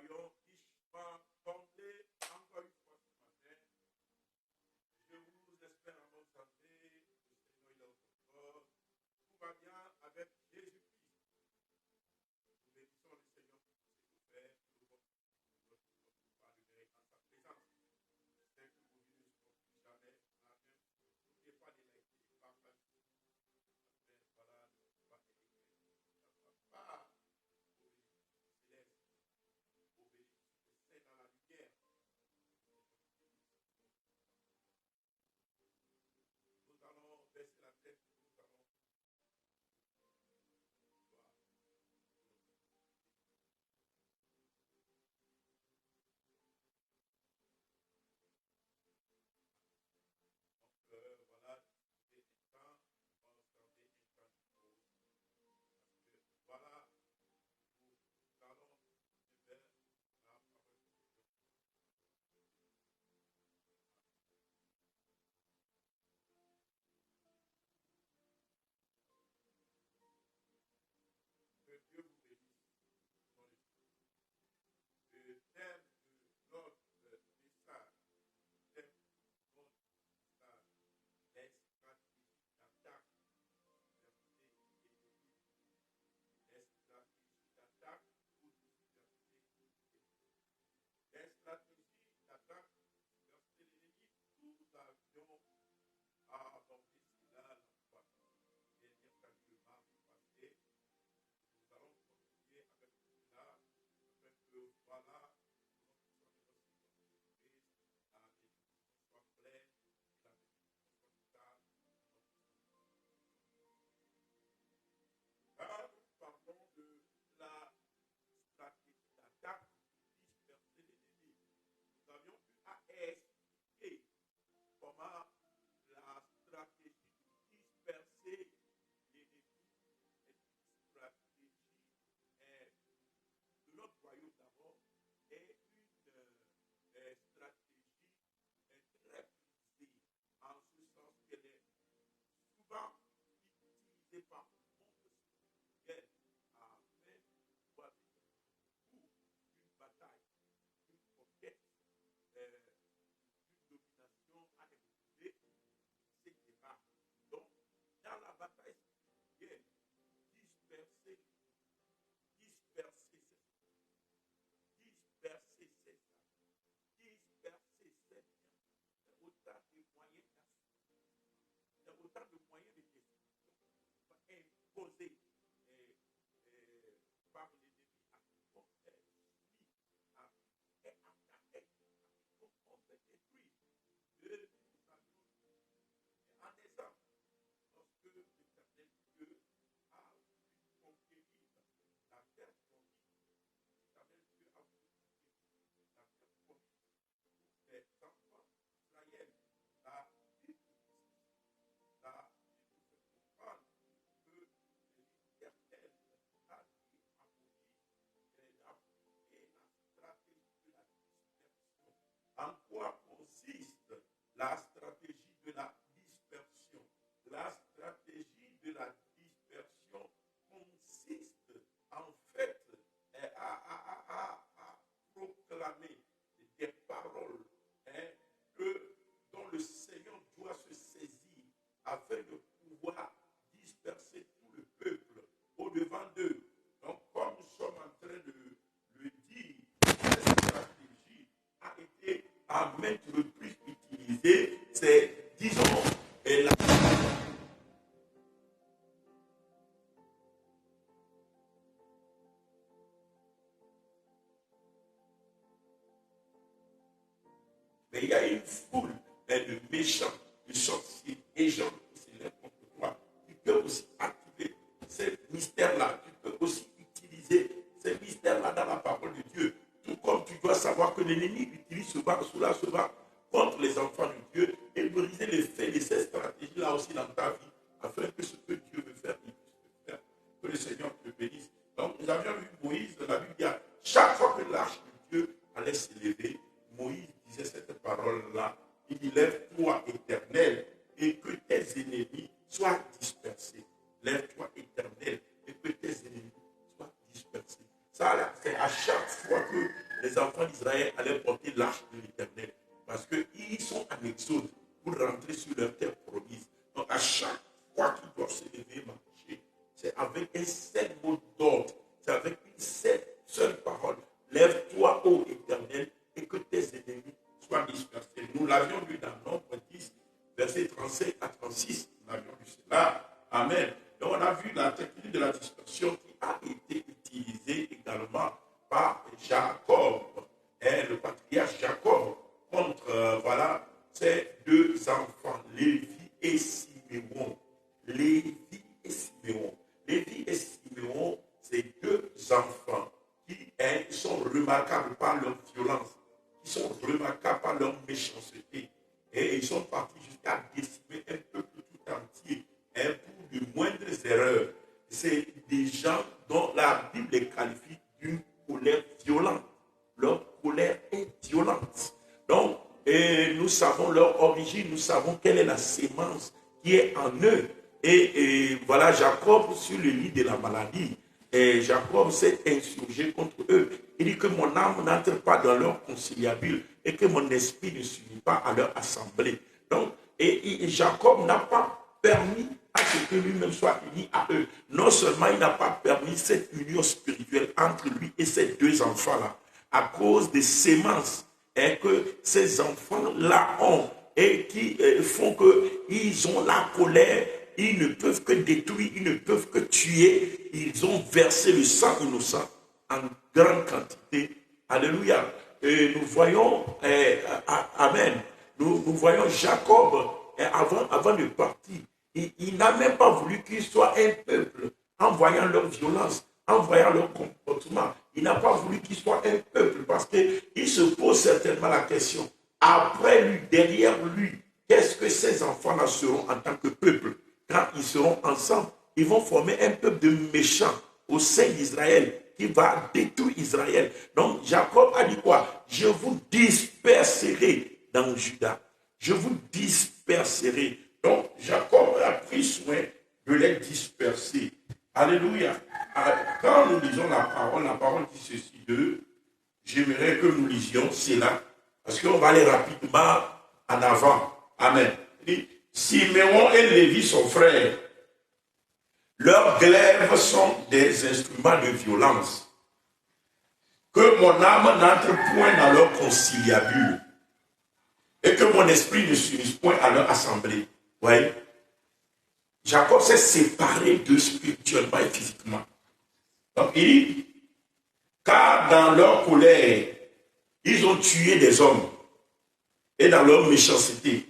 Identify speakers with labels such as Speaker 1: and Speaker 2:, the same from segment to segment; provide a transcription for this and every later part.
Speaker 1: voyons richement comblé encore une fois ce matin. Je vous espère en bonne santé. Le Seigneur est dans votre corps. Tout va bien avec Jésus-Christ. Nous bénissons le Seigneur pour ce qu'il fait. Nous ne pouvons pas le mériter en sa présence. C'est que vos vies ne seront plus jamais. Amen. N'oubliez pas de liker, de partager. Voilà, ne pas écrire. Pas céleste. C'est dans la lumière. Nous allons baisser la tête. Nous allons voir. Voilà, c'est un temps, on va garder un temps de pause. Parce que voilà, nous allons vers la parole de Dieu. Que Dieu vous bénisse. Le thème de notre message, le thème de notre message, les stratégies d'attaque, verset ennemi. Les stratégies d'attaque ou disperser l'ennemi. Les stratégies d'attaque, disperser l'ennemi. Nous avions abordé cela la fois dernière, c'est-à-dire le mardi passé. Nous allons continuer avec cela, afin que voilà, la bénédiction soit pleine et la bénédiction soit totale. Car nous parlons de la stratégie d'attaque pour disperser l'ennemi. Nous avions eu à expliquer comment la stratégie de disperser l'ennemi est une stratégie de notre royaume d'abord est une stratégie très prisée, en ce sens qu'elle est souvent utilisée par le monde spirituel afin de pouvoir pour une bataille, une conquête, une domination à épouser, etc. Donc, dans la bataille spirituelle, disperser ses disperser ses disperser ses biens. C'est autant de moyens d'action. C'est autant de moyens de destruction imposés par l'ennemi à quiconque est soumis, à quiconque est attaqué, à quiconque on peut détruire. Nous avions en exemple, lorsque l'Éternel Dieu a voulu conquérir la terre promise, l'Éternel Dieu a voulu conquérir la terre promise pour les enfants d'Israël. La Bible nous fait comprendre que l'Éternel a dit à Moïse, il a appliqué la stratégie de la dispersion. En quoi consiste la stratégie de la dispersion? La stratégie de la dispersion consiste en fait à proclamer des paroles dont le Seigneur doit se saisir afin de pouvoir disperser tout le peuple au-devant d'eux. Donc, comme nous sommes en train de le dire, cette stratégie a été à maintes reprises utilisée. C'est, disons, la mais il y a une foule de méchants, de sorciers et gens qui se lèvent contre toi. Tu peux aussi activer ces mystères-là. Tu peux aussi utiliser ces mystères-là dans la parole de Dieu. Tout comme tu dois savoir que l'ennemi utilise cela contre les enfants de Dieu et briser l'effet de ces stratégies-là aussi dans ta vie, afin que ce que Dieu veut faire, il puisse le faire. Que le Seigneur te bénisse. Donc, nous avions vu Moïse dans la Bible, chaque fois que l'arche de Dieu allait s'élever, Moïse disait cette parole-là. Il dit, lève-toi, Éternel, et que tes ennemis soient dispersés. Lève-toi, Éternel, et que tes ennemis soient dispersés. Ça, c'est à chaque fois que les enfants d'Israël allaient porter l'arche de l'Éternel. Parce qu'ils sont en exode pour rentrer sur leur terre promise. Donc à chaque fois qu'ils doivent se lever et marcher, c'est avec un seul mot d'ordre. C'est avec une seule parole. Lève-toi, ô Éternel, et que tes ennemis soient dispersés. Nous l'avions lu dans Nombre 10, versets 35 à 36. Nous l'avions lu cela. Amen. Donc on a vu la technique de la dispersion qui a été utilisée également par Jacob, le patriarche Jacob, contre ses deux enfants, Lévi et Siméon. Lévi et Siméon. Lévi et Siméon, c'est deux enfants qui sont remarquables par leur violence, qui sont remarquables par leur méchanceté. Et ils sont partis jusqu'à décimer un peuple tout entier, pour de moindres erreurs. C'est des gens dont la Bible les qualifie d'une colère violente. Leur colère est violente. Donc, nous savons leur origine, nous savons quelle est la sémence qui est en eux. Et voilà, Jacob, sur le lit de la maladie, Jacob s'est insurgé contre eux. Il dit que mon âme n'entre pas dans leur conciliabule et que mon esprit ne s'unit pas à leur assemblée. Donc, et Jacob n'a pas permis à ce que lui-même soit uni à eux. Non seulement il n'a pas permis cette union spirituelle entre lui et ses deux enfants-là, à cause des sémences que ces enfants-là ont et qui font qu'ils ont la colère, ils ne peuvent que détruire, ils ne peuvent que tuer. Ils ont versé le sang innocent en grande quantité. Alléluia. Et nous voyons, amen, nous voyons Jacob, avant de partir, il n'a même pas voulu qu'il soit un peuple, en voyant leur violence, en voyant leur comportement. Il n'a pas voulu qu'il soit un peuple, parce qu'il se pose certainement la question, après lui, derrière lui, qu'est-ce que ces enfants-là seront en tant que peuple? Quand ils seront ensemble, ils vont former un peuple de méchants au sein d'Israël, qui va détruire Israël. Donc Jacob a dit quoi? Je vous disperserai dans Juda. Je vous disperserai. Donc Jacob a pris soin de les disperser. Alléluia. Quand nous lisons la parole dit ceci d'eux, j'aimerais que nous lisions cela, parce qu'on va aller rapidement en avant. Amen. Il dit, Siméon et Lévi, son frère, leurs glaives sont des instruments de violence. Que mon âme n'entre point dans leur conciliabule et que mon esprit ne s'unisse point à leur assemblée. Ouais. Jacob s'est séparé d'eux spirituellement et physiquement. Donc il dit, car dans leur colère, ils ont tué des hommes et dans leur méchanceté,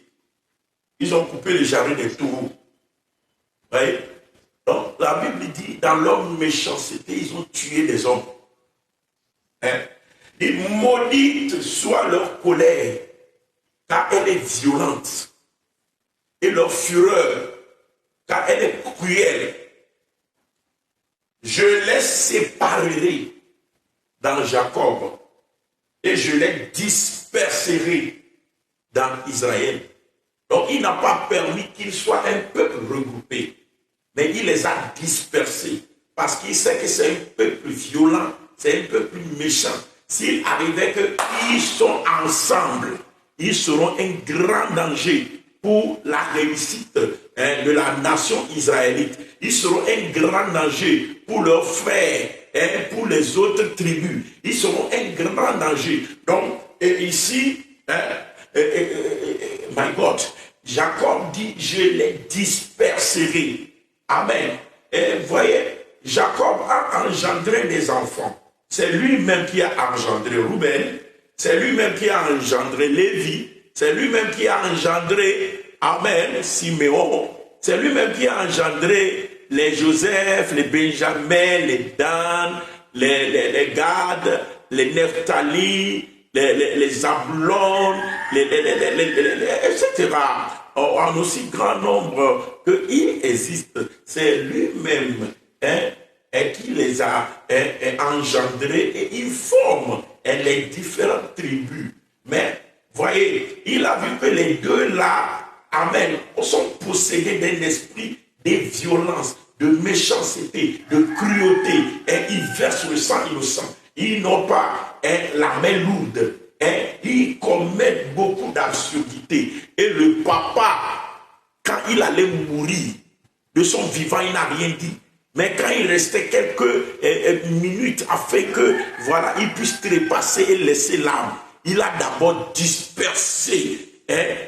Speaker 1: ils ont coupé les jarrets des taureaux. Ouais. Donc la Bible dit, dans leur méchanceté, ils ont tué des hommes. Et maudite soit leur colère, car elle est violente, et leur fureur, car elle est cruelle. Je les séparerai dans Jacob, et je les disperserai dans Israël. Donc il n'a pas permis qu'ils soient un peuple regroupé, mais il les a dispersés, parce qu'il sait que c'est un peuple violent, c'est un peuple méchant. S'il arrivait qu'ils sont ensemble, ils seront un grand danger pour la réussite de la nation israélite. Ils seront un grand danger pour leurs frères, pour les autres tribus. Ils seront un grand danger. Donc, ici, my God, Jacob dit, je les disperserai. Amen. Et vous voyez, Jacob a engendré des enfants. C'est lui-même qui a engendré Ruben, c'est lui-même qui a engendré Lévi, c'est lui-même qui a engendré, amen, Siméon, c'est lui-même qui a engendré les Joseph, les Benjamin, les Dan, les Gad, les Nephtali, les Zabulon, etc. En aussi grand nombre qu'il existe, c'est lui-même, qui les a engendrés et il forme les différentes tribus. Mais, voyez, il a vu que les deux là, amen, sont possédés d'un esprit de violence, de méchanceté, de cruauté, et ils versent le sang innocent. ils n'ont pas la main lourde. Ils commettent beaucoup d'absurdités. Et le papa, quand il allait mourir, de son vivant, il n'a rien dit. Mais quand il restait quelques minutes afin que, voilà, il puisse trépasser et laisser l'âme, il a d'abord dispersé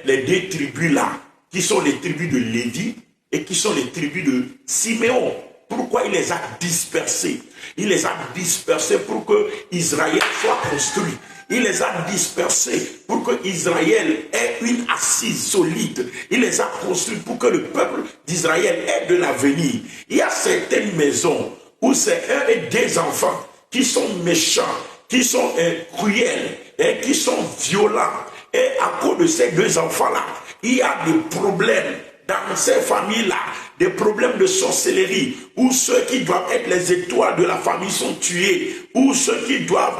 Speaker 1: les deux tribus là, qui sont les tribus de Lévi et qui sont les tribus de Siméon. Pourquoi il les a dispersés? Il les a dispersés pour que Israël soit construit. Il les a dispersés pour que Israël ait une assise solide. Il les a construits pour que le peuple d'Israël ait de l'avenir. Il y a certaines maisons où c'est un et deux enfants qui sont méchants, qui sont cruels, et qui sont violents. Et à cause de ces deux enfants-là, il y a des problèmes dans ces familles-là, des problèmes de sorcellerie, où ceux qui doivent être les étoiles de la famille sont tués, où ceux qui doivent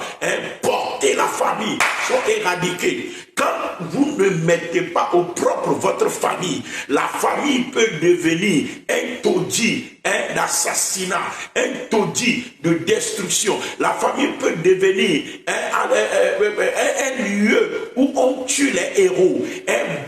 Speaker 1: porter la famille sont éradiqués. Quand vous ne mettez pas au propre votre famille, la famille peut devenir un taudis d'assassinat, un taudis de destruction. La famille peut devenir un lieu où on tue les héros.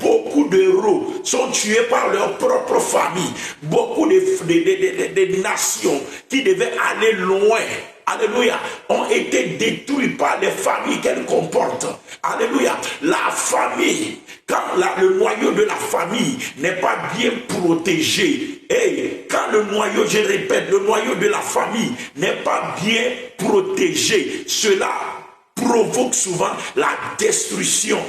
Speaker 1: Beaucoup d'héros sont tués par leur propre famille. Beaucoup de nations qui devaient aller loin, alléluia, ont été détruites par les familles qu'elles comportent. Alléluia. La famille, quand le noyau de la famille n'est pas bien protégé, et quand le noyau, je répète, le noyau de la famille n'est pas bien protégé, cela provoque souvent la destruction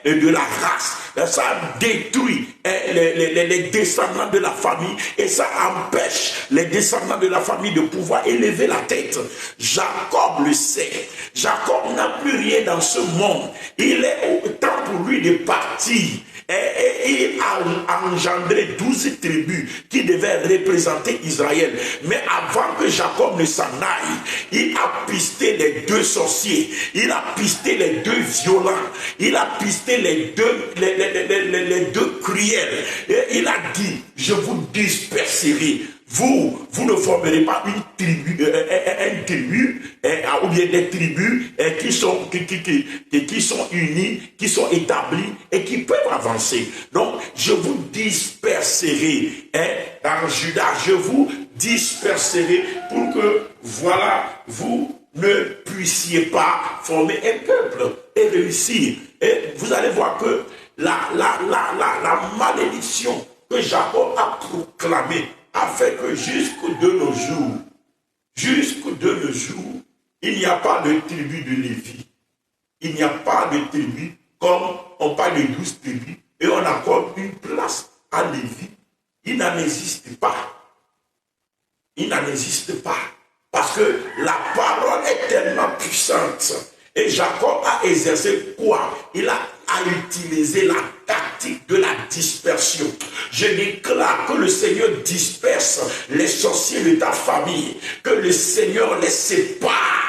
Speaker 1: de la race. Ça détruit les descendants de la famille et ça empêche les descendants de la famille de pouvoir élever la tête. Jacob le sait. Jacob n'a plus rien dans ce monde. Il est temps pour lui de partir. Et il a engendré 12 tribus qui devaient représenter Israël. Mais avant que Jacob ne s'en aille, il a pisté les deux sorciers, il a pisté les deux violents, il a pisté les deux cruels. Et il a dit, je vous disperserai. Vous ne formerez pas une tribu, ou bien des tribus qui sont unies, qui sont établies et qui peuvent avancer. Donc, je vous disperserai dans Juda, je vous disperserai pour que, voilà, vous ne puissiez pas former un peuple et réussir. Et vous allez voir que la malédiction que Jacob a proclamée a fait que jusqu'au de nos jours, il n'y a pas de tribu de Lévi. Il n'y a pas de tribu, comme on parle de 12 tribus, et on accorde une place à Lévi. Il n'en existe pas. Il n'en existe pas. Parce que la parole est tellement puissante. Et Jacob a exercé quoi? Il a utilisé la tactique de la dispersion. Je déclare que le Seigneur disperse les sorciers de ta famille, que le Seigneur les sépare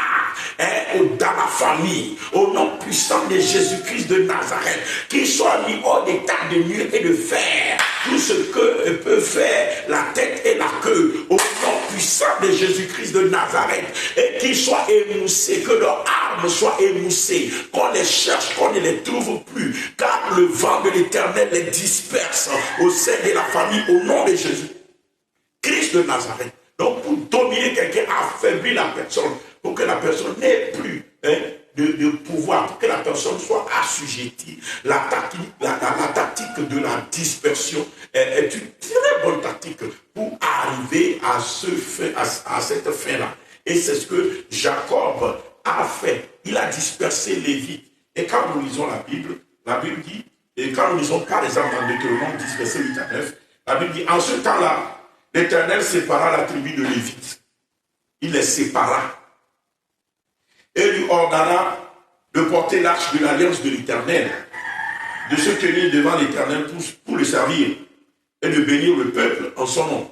Speaker 1: dans la famille, au nom puissant de Jésus-Christ de Nazareth, qu'ils soient mis hors d'état de mur et de fer, tout ce que peut faire la tête et la queue, au nom puissant de Jésus-Christ de Nazareth, et qu'ils soient émoussés, que leurs armes soient émoussées, qu'on les cherche, qu'on ne les trouve plus, car le vent de l'Éternel les disperse au sein de la famille, au nom de Jésus-Christ de Nazareth. Donc pour dominer quelqu'un, affaiblir la personne, pour que la personne n'ait plus de pouvoir, pour que la personne soit assujettie. La tactique de la dispersion est une très bonne tactique pour arriver à cette fin-là. Et c'est ce que Jacob a fait. Il a dispersé les Lévites. Et quand nous lisons la Bible dit, et quand nous lisons par exemple dans Deutéronome 10, verset 8 à 9, la Bible dit, en ce temps-là, l'Éternel sépara la tribu de Lévite. Il les sépara. Et lui ordonna de porter l'arche de l'alliance de l'Éternel, de se tenir devant l'Éternel pour le servir et de bénir le peuple en son nom.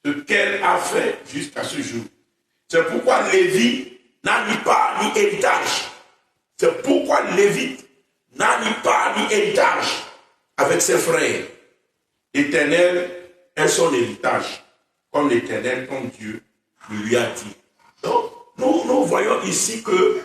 Speaker 1: Ce qu'elle a fait jusqu'à ce jour. C'est pourquoi Lévi n'a ni part ni héritage. C'est pourquoi Lévi n'a ni part ni héritage avec ses frères. L'Éternel est son héritage, comme l'Éternel, ton Dieu, lui a dit. Donc, nous nous voyons ici que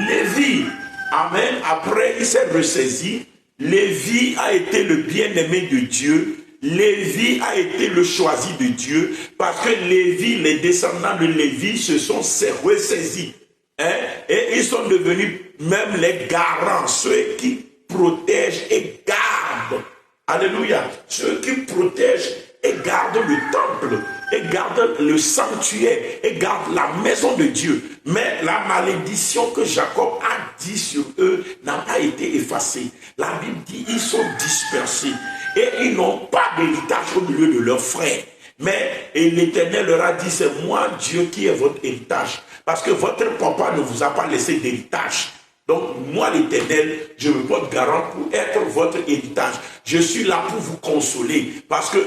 Speaker 1: Lévi, amen, après il s'est ressaisi, Lévi a été le bien-aimé de Dieu, Lévi a été le choisi de Dieu, parce que Lévi, les descendants de Lévi se sont ressaisis. Hein? Et ils sont devenus même les garants, ceux qui protègent et gardent. Alléluia. Ceux qui protègent et gardent le temple, et gardent le sanctuaire, et gardent la maison de Dieu. Mais la malédiction que Jacob a dit sur eux n'a pas été effacée. La Bible dit ils sont dispersés et ils n'ont pas d'héritage au milieu de leurs frères. Mais l'Éternel leur a dit, c'est moi Dieu qui est votre héritage. Parce que votre papa ne vous a pas laissé d'héritage. Donc moi l'Éternel, je me porte garant pour être votre héritage. Je suis là pour vous consoler. Parce que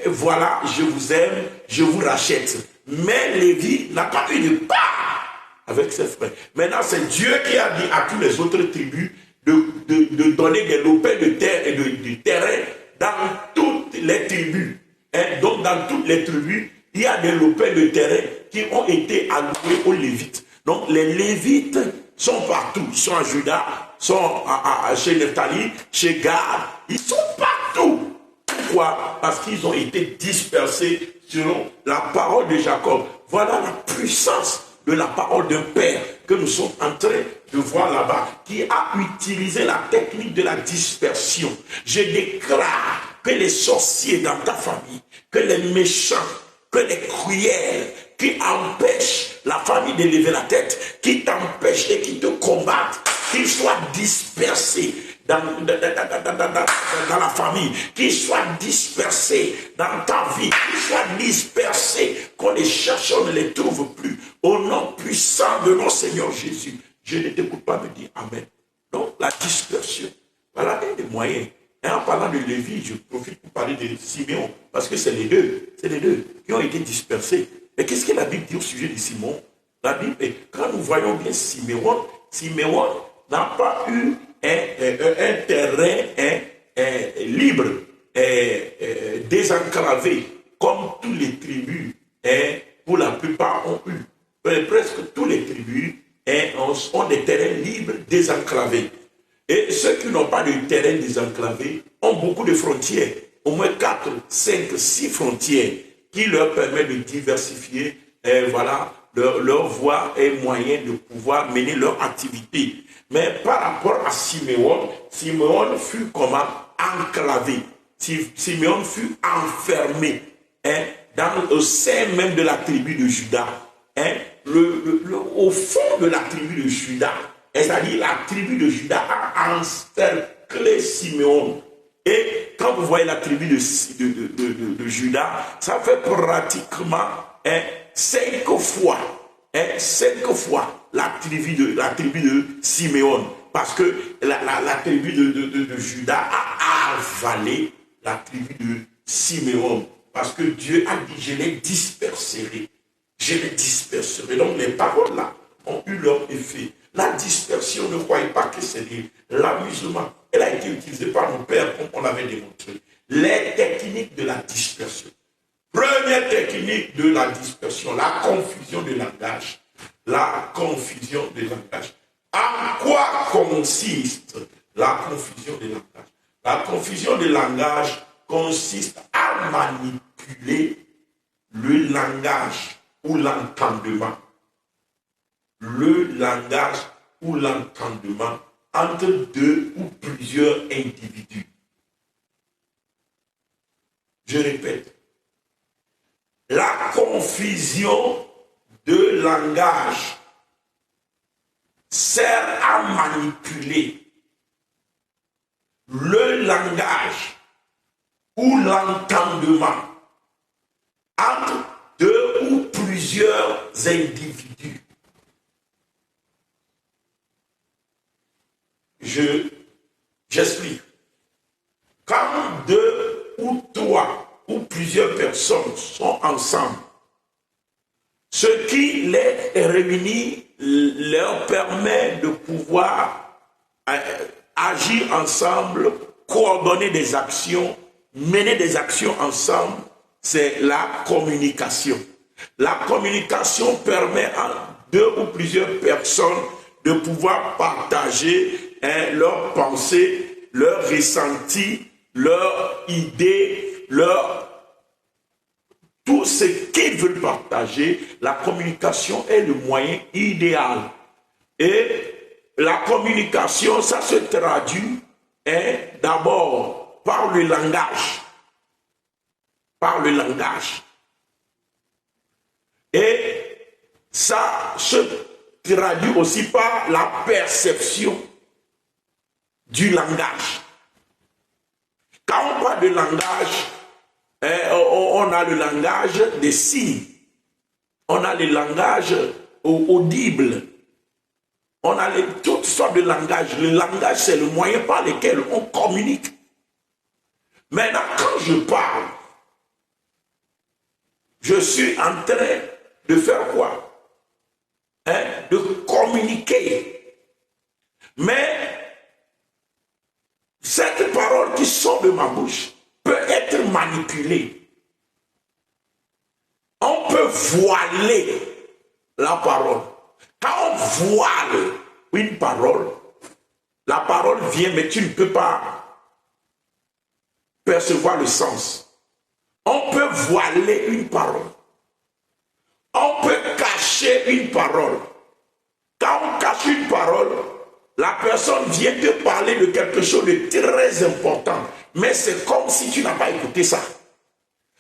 Speaker 1: voilà, je vous aime, je vous rachète. Mais Lévi n'a pas eu de part avec ses frères. Maintenant c'est Dieu qui a dit à toutes les autres tribus de donner des lopins de terre et de terrain dans toutes les tribus. Et donc dans toutes les tribus, il y a des lopins de terrain qui ont été alloués aux Lévites. Donc les Lévites sont partout. Ils sont à Juda, sont chez Nephtali, chez Gad. Ils sont partout. Pourquoi? Parce qu'ils ont été dispersés selon la parole de Jacob. Voilà la puissance de la parole d'un père que nous sommes en train de voir là-bas, qui a utilisé la technique de la dispersion. Je déclare que les sorciers dans ta famille, que les méchants, que les cruels, qui empêchent la famille d'élever la tête, qui t'empêchent et qui te combattent, qu'ils soient dispersés dans la famille, qu'ils soient dispersés dans ta vie, qu'ils soient dispersés, qu'on les cherche, on ne les trouve plus. Au nom puissant de notre Seigneur Jésus, je ne t'écoute pas me dire Amen. Donc la dispersion, voilà un des moyens. Et en parlant de Lévi, je profite pour parler de Siméon, parce que c'est les deux qui ont été dispersés. Et qu'est-ce que la Bible dit au sujet de Simon? La Bible, quand nous voyons bien Siméon n'a pas eu un terrain libre, désenclavé, comme toutes les tribus, pour la plupart ont eu. Presque toutes les tribus ont des terrains libres, désenclavés. Et ceux qui n'ont pas de terrain désenclavé ont beaucoup de frontières, au moins 4, 5, 6 frontières qui leur permettent de diversifier voilà, leur voie et moyens de pouvoir mener leur activité. Mais par rapport à Siméon, Siméon fut comment? Enclavé. Siméon fut enfermé au sein même de la tribu de Juda. Au fond de la tribu de Juda. C'est-à-dire la tribu de Juda a encerclé Siméon. Et quand vous voyez la tribu de Juda, ça fait pratiquement 5 fois la tribu de Siméon. Parce que la tribu de Juda a avalé la tribu de Siméon. Parce que Dieu a dit, je les disperserai. Je les disperserai. Donc les paroles là ont eu leur effet. La dispersion, ne croyez pas que c'est l'amusement. Elle a été utilisée par nos pères, comme on l'avait démontré. Les techniques de la dispersion. Première technique de la dispersion, la confusion de langage. La confusion de langage. En quoi consiste la confusion de langage? La confusion de langage consiste à manipuler le langage ou l'entendement. Le langage ou l'entendement entre deux ou plusieurs individus. Je répète, la confusion de langage sert à manipuler le langage ou l'entendement entre deux ou plusieurs individus. J'explique. Quand deux ou trois ou plusieurs personnes sont ensemble, ce qui les réunit leur permet de pouvoir agir ensemble, coordonner des actions, mener des actions ensemble, c'est la communication. La communication permet à 2 ou plusieurs personnes de pouvoir partager leurs pensées, leurs ressentis, leurs idées, tout ce qu'ils veulent partager. La communication est le moyen idéal. Et la communication, ça se traduit d'abord par le langage. Par le langage. Et ça se traduit aussi par la perception du langage. Quand on parle de langage, on a le langage des signes, on a le langage audible, on a toutes sortes de langages. Le langage, c'est le moyen par lequel on communique. Maintenant, quand je parle, je suis en train de faire quoi? De communiquer. Mais cette parole qui sort de ma bouche peut être manipulée. On peut voiler la parole. Quand on voile une parole, la parole vient, mais tu ne peux pas percevoir le sens. On peut voiler une parole. On peut cacher une parole. Quand on cache une parole, la personne vient te parler de quelque chose de très important. Mais c'est comme si tu n'as pas écouté ça.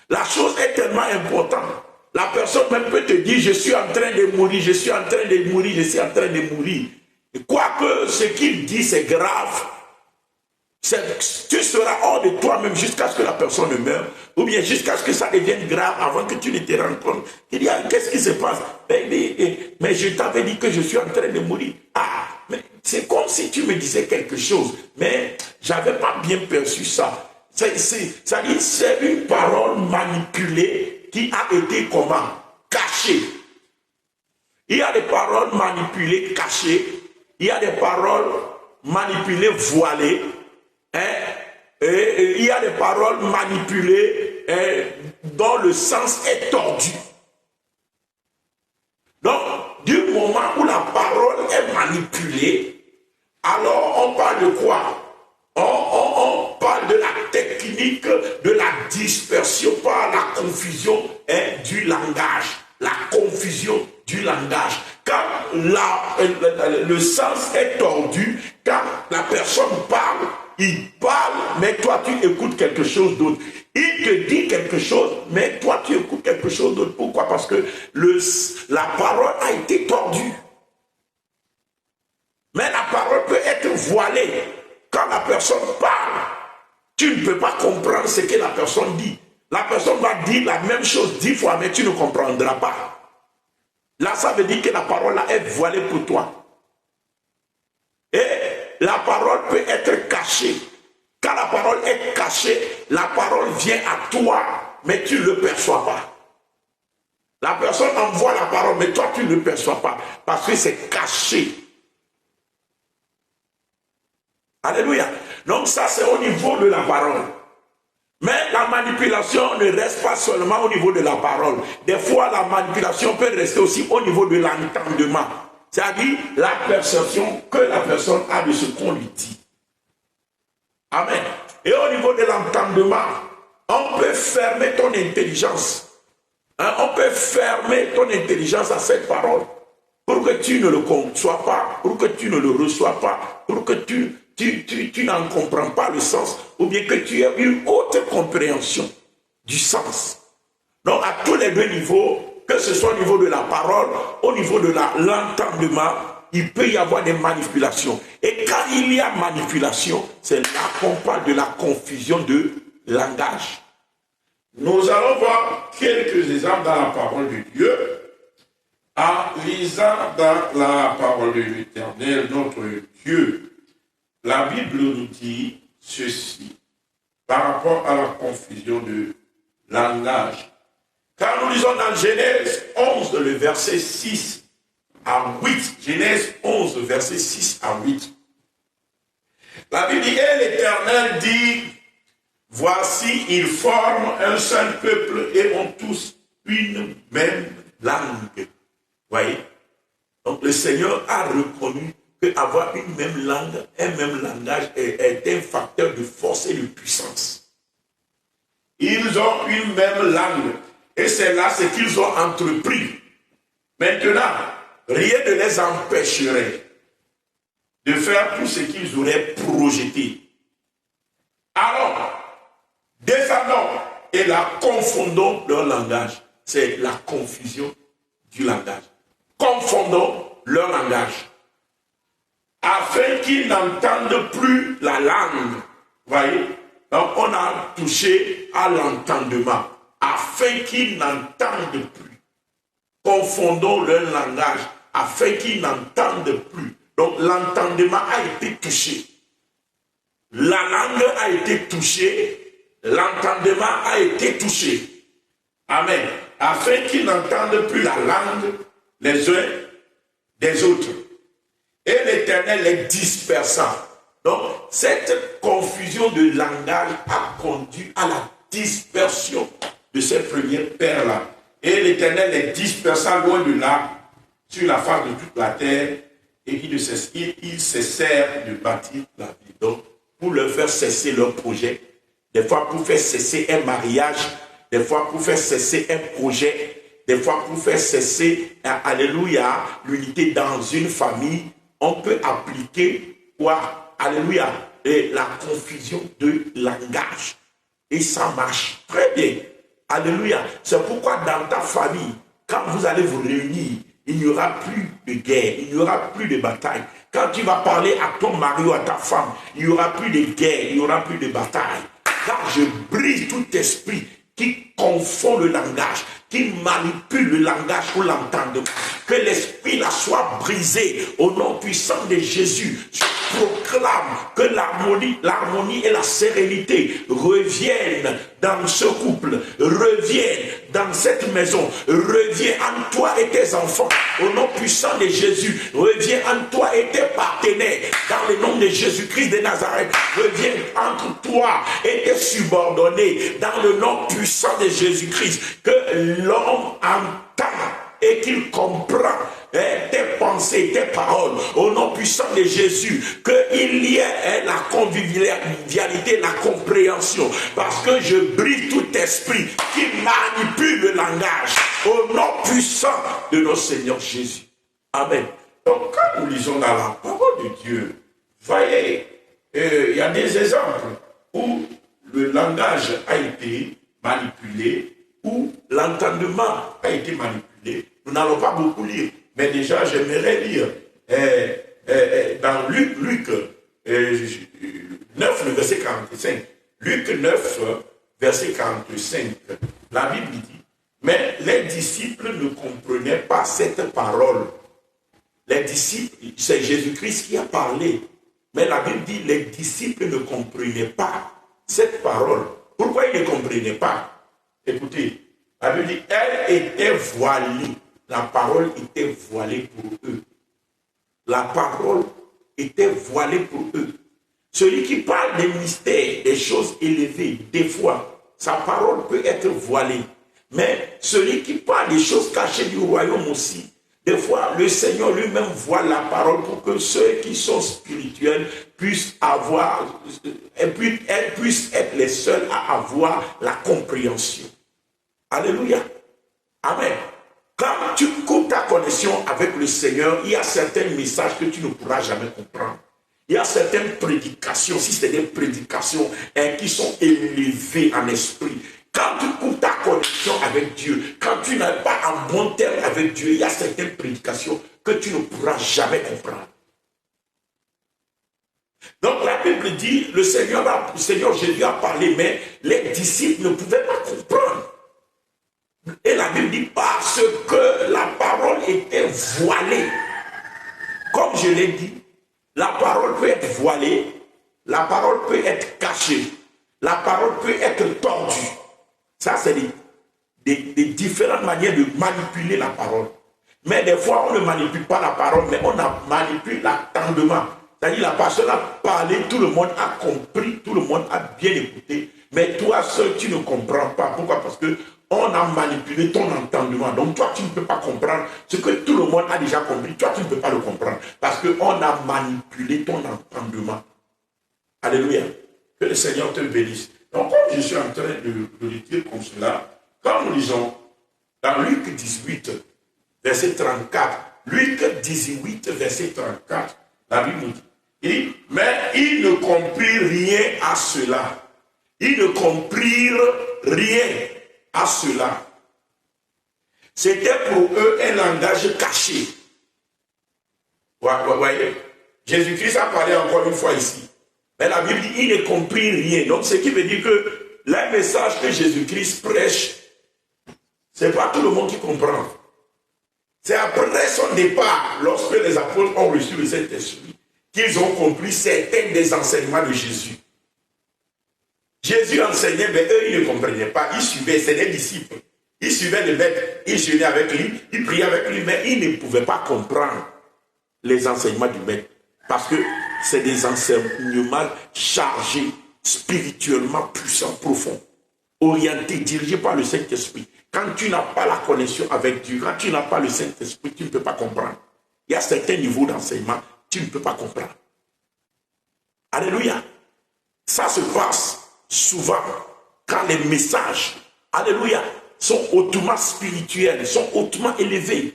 Speaker 1: La chose est tellement importante. La personne même peut te dire, je suis en train de mourir, je suis en train de mourir, je suis en train de mourir. Et quoique ce qu'il dit, c'est grave. Tu seras hors de toi-même jusqu'à ce que la personne ne meure, ou bien jusqu'à ce que ça devienne grave avant que tu ne te rendes compte. Il dit, qu'est-ce qui se passe? Mais je t'avais dit que je suis en train de mourir. Ah, mais c'est comme si tu me disais quelque chose, mais je n'avais pas bien perçu ça. C'est une parole manipulée qui a été comment? Cachée. Il y a des paroles manipulées, cachées. Il y a des paroles manipulées, voilées. Et il y a des paroles manipulées dont le sens est tordu. Donc, du moment où la parole est manipulée, alors on parle de quoi? On parle de la technique de la dispersion par la confusion du langage. La confusion du langage. Quand le sens est tordu, quand la personne parle, il parle, mais toi tu écoutes quelque chose d'autre. Il te dit quelque chose, mais toi tu écoutes quelque chose d'autre. Pourquoi? Parce que la parole a été tordue. Mais la parole peut être voilée. Quand la personne parle, tu ne peux pas comprendre ce que la personne dit. La personne va dire la même chose 10 fois, mais tu ne comprendras pas. Là, ça veut dire que la parole là est voilée pour toi. Et la parole peut être cachée. Quand la parole est cachée, la parole vient à toi, mais tu ne le perçois pas. La personne envoie la parole, mais toi tu ne le perçois pas, parce que c'est caché. Alléluia. Donc ça c'est au niveau de la parole. Mais la manipulation ne reste pas seulement au niveau de la parole. Des fois la manipulation peut rester aussi au niveau de l'entendement. C'est-à-dire la perception que la personne a de ce qu'on lui dit. Amen. Et au niveau de l'entendement, on peut fermer ton intelligence. On peut fermer ton intelligence à cette parole pour que tu ne le conçois pas, pour que tu ne le reçois pas, pour que tu n'en comprends pas le sens, ou bien que tu aies une autre compréhension du sens. Donc à tous les deux niveaux, que ce soit au niveau de la parole, au niveau de l'entendement, il peut y avoir des manipulations. Et quand il y a manipulation, c'est là qu'on parle de la confusion de langage.
Speaker 2: Nous allons voir quelques exemples dans la parole de Dieu. En lisant dans la parole de l'Éternel, notre Dieu, la Bible nous dit ceci par rapport à la confusion de langage.
Speaker 1: Quand nous lisons dans Genèse 11, le verset 6 à 8, Genèse 11, verset 6 à 8, la Bible dit, et l'Éternel dit, voici, ils forment un seul peuple et ont tous une même langue. Voyez? Donc le Seigneur a reconnu qu'avoir une même langue, un même langage est un facteur de force et de puissance.
Speaker 2: Ils ont une même langue. Et c'est là ce qu'ils ont entrepris. Maintenant,
Speaker 1: rien ne les empêcherait
Speaker 2: de faire tout ce qu'ils auraient projeté. Alors, descendons
Speaker 1: et la confondons leur langage. C'est la confusion du langage. Confondons leur langage.
Speaker 2: Afin qu'ils n'entendent plus la langue.
Speaker 1: Voyez? Donc on a touché à l'entendement. Afin qu'ils n'entendent plus. Confondons leur langage. Afin qu'ils n'entendent plus. Donc l'entendement a été touché. La langue a été touchée. L'entendement a été touché.
Speaker 2: Amen. Afin qu'ils n'entendent plus la langue les uns des autres.
Speaker 1: Et l'Éternel les dispersa. Donc, cette confusion de langage a conduit à la dispersion de ces premiers pères-là.
Speaker 2: Et l'Éternel les dispersa loin de là, sur la face de toute la terre, et ils cessèrent de bâtir la ville.
Speaker 1: Donc, pour leur faire cesser leur projet, des fois pour faire cesser un mariage, des fois pour faire cesser un projet, des fois pour faire cesser, alléluia, l'unité dans une famille, on peut appliquer quoi? Alléluia, et la confusion de langage. Et ça marche très bien. Alléluia. C'est pourquoi dans ta famille, quand vous allez vous réunir, il n'y aura plus de guerre, il n'y aura plus de bataille. Quand tu vas parler à ton mari ou à ta femme, il n'y aura plus de guerre, il n'y aura plus de bataille. Car je brise tout esprit qui confond le langage, qui manipule le langage pour l'entendre. Que l'esprit là soit brisé au nom puissant de Jésus. Je proclame que l'harmonie et la sérénité reviennent dans ce couple, reviennent dans cette maison, reviens en toi et tes enfants, au nom puissant de Jésus, reviens en toi et tes partenaires, dans le nom de Jésus-Christ de Nazareth, reviens entre toi et tes subordonnés, dans le nom puissant de Jésus-Christ, que l'homme entend et qu'il comprend tes pensées, tes paroles, au nom puissant de Jésus, qu'il y ait la convivialité, la compréhension, parce que je brise tout esprit qui manipule le langage, au nom puissant de notre Seigneur Jésus. Amen.
Speaker 2: Donc quand nous lisons dans la parole de Dieu, voyez, il y a des exemples où le langage a été manipulé, où l'entendement a été manipulé. Nous n'allons pas beaucoup lire, mais déjà j'aimerais lire dans Luc 9, le verset 45. Luc 9, verset 45. La Bible dit, mais les disciples ne comprenaient pas cette parole. Les disciples, c'est Jésus-Christ qui a parlé. Mais la Bible dit, les disciples ne comprenaient pas cette parole. Pourquoi ils ne comprenaient pas? Écoutez, la Bible dit, elle était voilée. La parole était voilée pour eux. La parole était voilée pour eux. Celui qui parle des mystères, des choses élevées, des fois, sa parole peut être voilée. Mais celui qui parle des choses cachées du royaume aussi, des fois, le Seigneur lui-même voit la parole pour que ceux qui sont spirituels puissent avoir, elles puissent être les seuls à avoir la compréhension. Alléluia. Amen. Quand tu coupes ta connexion avec le Seigneur, il y a certains messages que tu ne pourras jamais comprendre. Il y a certaines prédications, si c'est des prédications qui sont élevées en esprit. Quand tu coupes ta connexion avec Dieu, quand tu n'es pas en bon terme avec Dieu, il y a certaines prédications que tu ne pourras jamais comprendre. Donc la Bible dit, le Seigneur Jésus a parlé, mais les disciples ne pouvaient pas comprendre. Et la Bible dit, parce que la parole était voilée. Comme je l'ai dit, la parole peut être voilée, la parole peut être cachée, la parole peut être tordue. Ça, c'est des différentes manières de manipuler la parole. Mais des fois, on ne manipule pas la parole, mais on manipule l'entendement. C'est-à-dire, la personne a parlé, tout le monde a compris, tout le monde a bien écouté. Mais toi seul, tu ne comprends pas. Pourquoi? Parce que on a manipulé ton entendement. Donc toi, tu ne peux pas comprendre ce que tout le monde a déjà compris. Toi, tu ne peux pas le comprendre parce qu'on a manipulé ton entendement. Alléluia. Que le Seigneur te bénisse. Donc, comme je suis en train de le dire comme cela, quand nous lisons dans Luc 18, verset 34, Luc 18, verset 34, la Bible nous dit, mais ils ne comprirent rien à cela. Ils ne comprirent rien à cela. C'était pour eux un langage caché. Vous voyez, Jésus-Christ a parlé encore une fois ici. Mais la Bible dit, il ne comprit rien. Donc, ce qui veut dire que le message que Jésus-Christ prêche, ce n'est pas tout le monde qui comprend. C'est après son départ, lorsque les apôtres ont reçu le Saint-Esprit, qu'ils ont compris certains des enseignements de Jésus. Jésus enseignait, mais eux, ils ne comprenaient pas. Ils suivaient, c'est des disciples. Ils suivaient le maître, ils jeûnaient avec lui, ils priaient avec lui, mais ils ne pouvaient pas comprendre les enseignements du maître. Parce que c'est des enseignements chargés, spirituellement puissants, profonds, orientés, dirigés par le Saint-Esprit. Quand tu n'as pas la connexion avec Dieu, quand tu n'as pas le Saint-Esprit, tu ne peux pas comprendre. Il y a certains niveaux d'enseignement, tu ne peux pas comprendre. Alléluia. Ça se passe souvent quand les messages, alléluia, sont hautement spirituels, sont hautement élevés.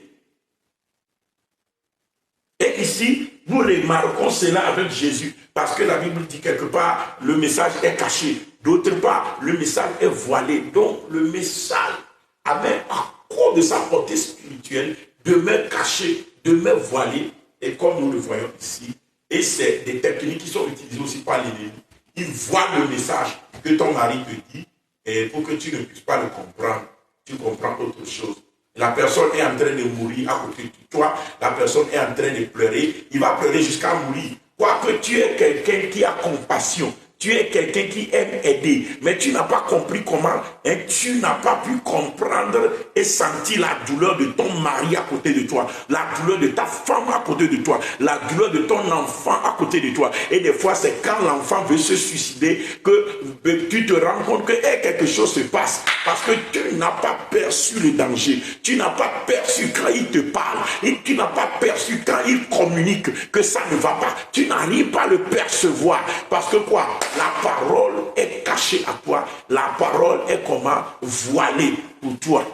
Speaker 2: Et ici, nous remarquons cela avec Jésus, parce que la Bible dit quelque part, le message est caché. D'autre part, le message est voilé. Donc, le message, avec à cause de sa portée spirituelle, demeure caché, demeure voilé. Et comme nous le voyons ici, et c'est des techniques qui sont utilisées aussi par l'ennemi. Il voit le message que ton mari te dit, et pour que tu ne puisses pas le comprendre, tu comprends autre chose. La personne est en train de mourir à côté de toi. La personne est en train de pleurer. Il va pleurer jusqu'à mourir. Quoique tu es quelqu'un qui a compassion. Tu es quelqu'un qui aime aider. Mais tu n'as pas compris comment. Et tu n'as pas pu comprendre et sentir la douleur de ton mari à côté de toi. La douleur de ta femme à côté de toi. La douleur de ton enfant à côté de toi. Et des fois, c'est quand l'enfant veut se suicider que tu te rends compte que quelque chose se passe. Parce que tu n'as pas perçu le danger. Tu n'as pas perçu quand il te parle. Et tu n'as pas perçu quand il communique que ça ne va pas. Tu n'arrives pas à le percevoir. Parce que quoi? La parole est cachée à toi. La parole est comment? Voilée pour toi.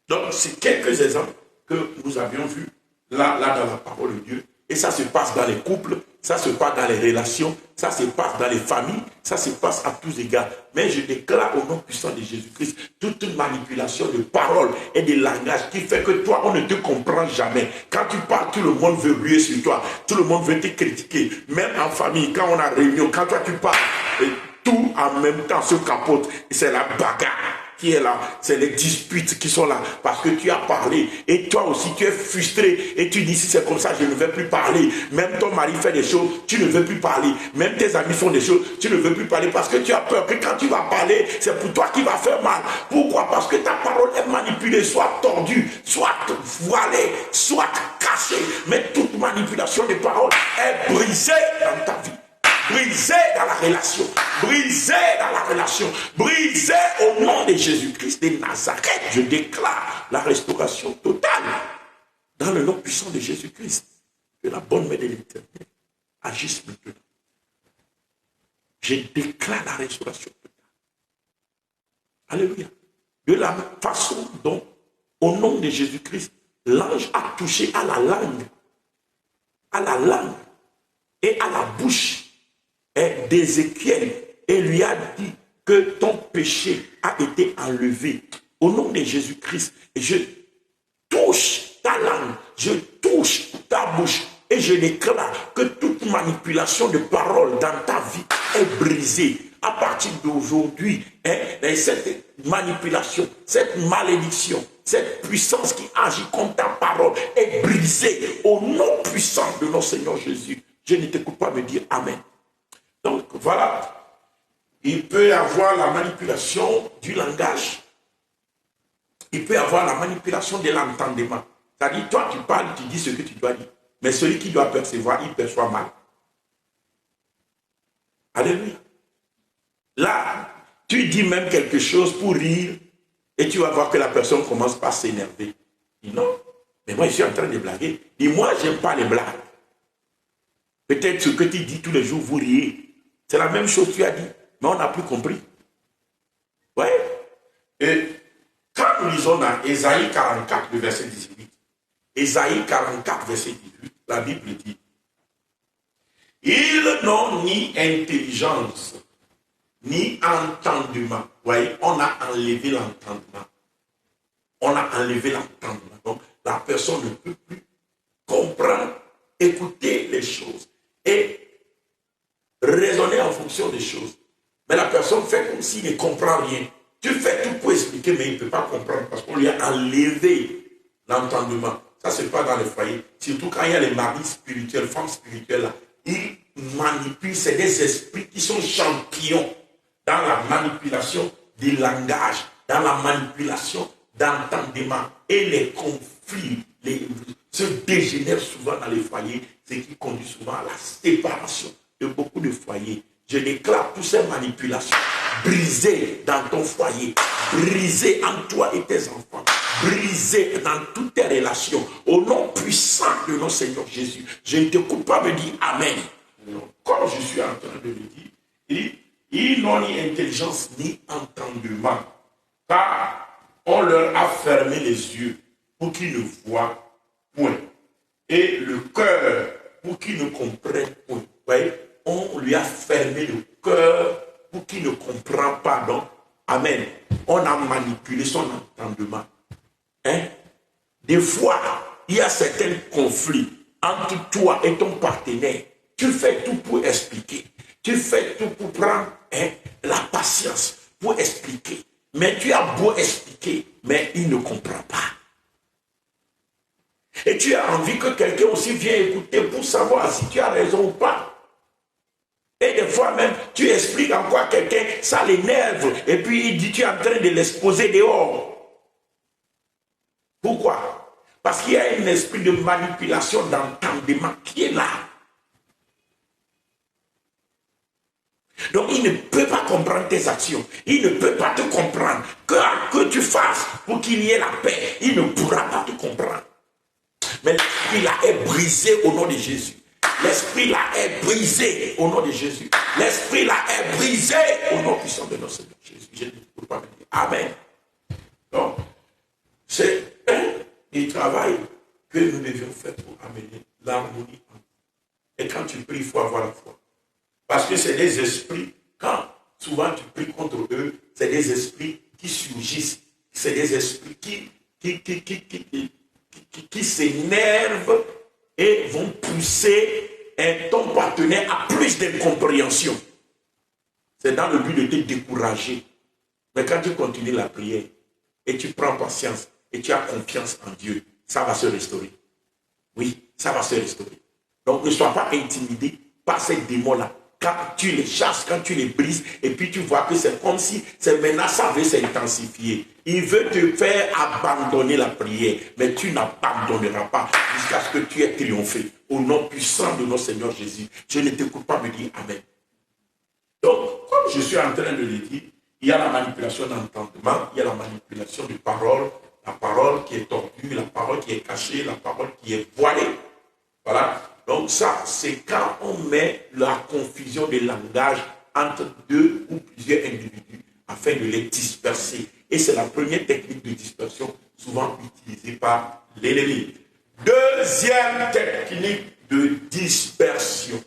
Speaker 2: Donc, c'est quelques exemples que nous avions vus là dans la parole de Dieu. Et ça se passe dans les couples, ça se passe dans les relations, ça se passe dans les familles, ça se passe à tous égards. Mais je déclare au nom puissant de Jésus-Christ toute manipulation de paroles et de langage qui fait que toi, on ne te comprend jamais. Quand tu parles, tout le monde veut ruer sur toi. Tout le monde veut te critiquer. Même en famille, quand on a réunion, quand toi tu parles, tout en même temps se capote. C'est la bagarre qui est là, c'est les disputes qui sont là, parce que tu as parlé, et toi aussi tu es frustré, et tu dis si c'est comme ça, je ne vais plus parler. Même ton mari fait des choses, tu ne veux plus parler. Même tes amis font des choses, tu ne veux plus parler, parce que tu as peur que quand tu vas parler, c'est pour toi qui va faire mal. Pourquoi? Parce que ta parole est manipulée, soit tordue, soit voilée, soit cachée. Mais toute manipulation de parole est brisée dans ta vie. Brisé dans la relation, brisé dans la relation, brisé au nom de Jésus-Christ de Nazareth. Je déclare la restauration totale dans le nom puissant de Jésus-Christ. Que la bonne main de l'Éternel agisse maintenant. Je déclare la restauration totale. Alléluia. De la même façon dont, au nom de Jésus-Christ, l'ange a touché à la langue et à la bouche d'Ézéchiel et lui a dit que ton péché a été enlevé. Au nom de Jésus-Christ, je touche ta langue, je touche ta bouche et je déclare que toute manipulation de parole dans ta vie est brisée. À partir d'aujourd'hui, cette manipulation, cette malédiction, cette puissance qui agit contre ta parole est brisée au nom puissant de notre Seigneur Jésus. Je ne t'écoute pas me dire Amen. Donc voilà, il peut y avoir la manipulation du langage, il peut y avoir la manipulation de l'entendement. C'est-à-dire, toi tu parles, tu dis ce que tu dois dire, mais celui qui doit percevoir, il perçoit mal. Alléluia. Là, tu dis même quelque chose pour rire,
Speaker 1: Et tu vas voir que la personne commence par s'énerver. Il dit non, mais moi je suis en train de blaguer. Il dit moi j'aime pas les blagues. Peut-être ce que tu dis tous les jours, vous riez. C'est la même chose que tu as dit, mais on n'a plus compris. Ouais. Et quand nous lisons dans Ésaïe 44, le verset 18, Ésaïe 44, verset 18, la Bible dit, ils n'ont ni intelligence, ni entendement. Vous voyez, on a enlevé l'entendement. On a enlevé l'entendement. Donc, la personne ne peut plus comprendre, écouter les choses et raisonner en fonction des choses. Mais la personne fait comme s'il ne comprend rien. Tu fais tout pour expliquer, mais il ne peut pas comprendre parce qu'on lui a enlevé l'entendement. Ça, c'est pas dans les foyers. Surtout quand il y a les maris spirituels, femmes spirituelles, là, ils manipulent. C'est des esprits qui sont champions dans la manipulation des langages, dans la manipulation d'entendement. Et les conflits se dégénèrent souvent dans les foyers, ce qui conduit souvent à la séparation de beaucoup de foyers. Je déclare toutes ces manipulations brisées dans ton foyer, brisées en toi et tes enfants, brisées dans toutes tes relations. Au nom puissant de notre Seigneur Jésus, je ne t'écoute pas me dire Amen. Comme je suis en train de le dire, ils n'ont ni intelligence ni entendement, car on leur a fermé les yeux pour qu'ils ne voient point, et le cœur pour qu'ils ne comprennent point. Vous voyez? On lui a fermé le cœur pour qu'il ne comprenne pas. Donc, amen. On a manipulé son entendement. Hein? Des fois, il y a certains conflits entre toi et ton partenaire. Tu fais tout pour expliquer. Tu fais tout pour prendre la patience pour expliquer. Mais tu as beau expliquer, mais il ne comprend pas. Et tu as envie que quelqu'un aussi vienne écouter pour savoir si tu as raison ou pas. Et des fois même, tu expliques en quoi quelqu'un, ça l'énerve, et puis il dit, tu es en train de l'exposer dehors. Pourquoi? Parce qu'il y a un esprit de manipulation d'entendement qui est là. Donc il ne peut pas comprendre tes actions, il ne peut pas te comprendre. Que tu fasses pour qu'il y ait la paix, il ne pourra pas te comprendre. Mais l'esprit là est brisé au nom de Jésus. L'esprit là est brisé au nom de Jésus. L'esprit là est brisé au nom puissant de notre Seigneur Jésus. Je ne peux pas me dire Amen. Donc, c'est un des travail que nous devions faire pour amener l'harmonie. Et quand tu pries, il faut avoir la foi. Parce que c'est des esprits, quand souvent tu pries contre eux, c'est des esprits qui surgissent. C'est des esprits qui s'énervent et vont pousser ton partenaire à plus d'incompréhension. C'est dans le but de te décourager. Mais quand tu continues la prière et tu prends patience et tu as confiance en Dieu, ça va se restaurer. Oui, ça va se restaurer. Donc ne sois pas intimidé par ces démons-là. Quand tu les chasses, quand tu les brises, et puis tu vois que c'est comme si maintenant ça veut s'intensifier. Il veut te faire abandonner la prière, mais tu n'abandonneras pas jusqu'à ce que tu aies triomphé. Au nom puissant de notre Seigneur Jésus, je ne t'écoute pas me dire Amen. Donc, comme je suis en train de le dire, il y a la manipulation d'entendement, il y a la manipulation de parole, la parole qui est tordue, la parole qui est cachée, la parole qui est voilée. Voilà. Donc ça, c'est quand on met la confusion des langages entre deux ou plusieurs individus afin de les disperser. Et c'est la première technique de dispersion souvent utilisée par l'ennemi. Deuxième technique de dispersion.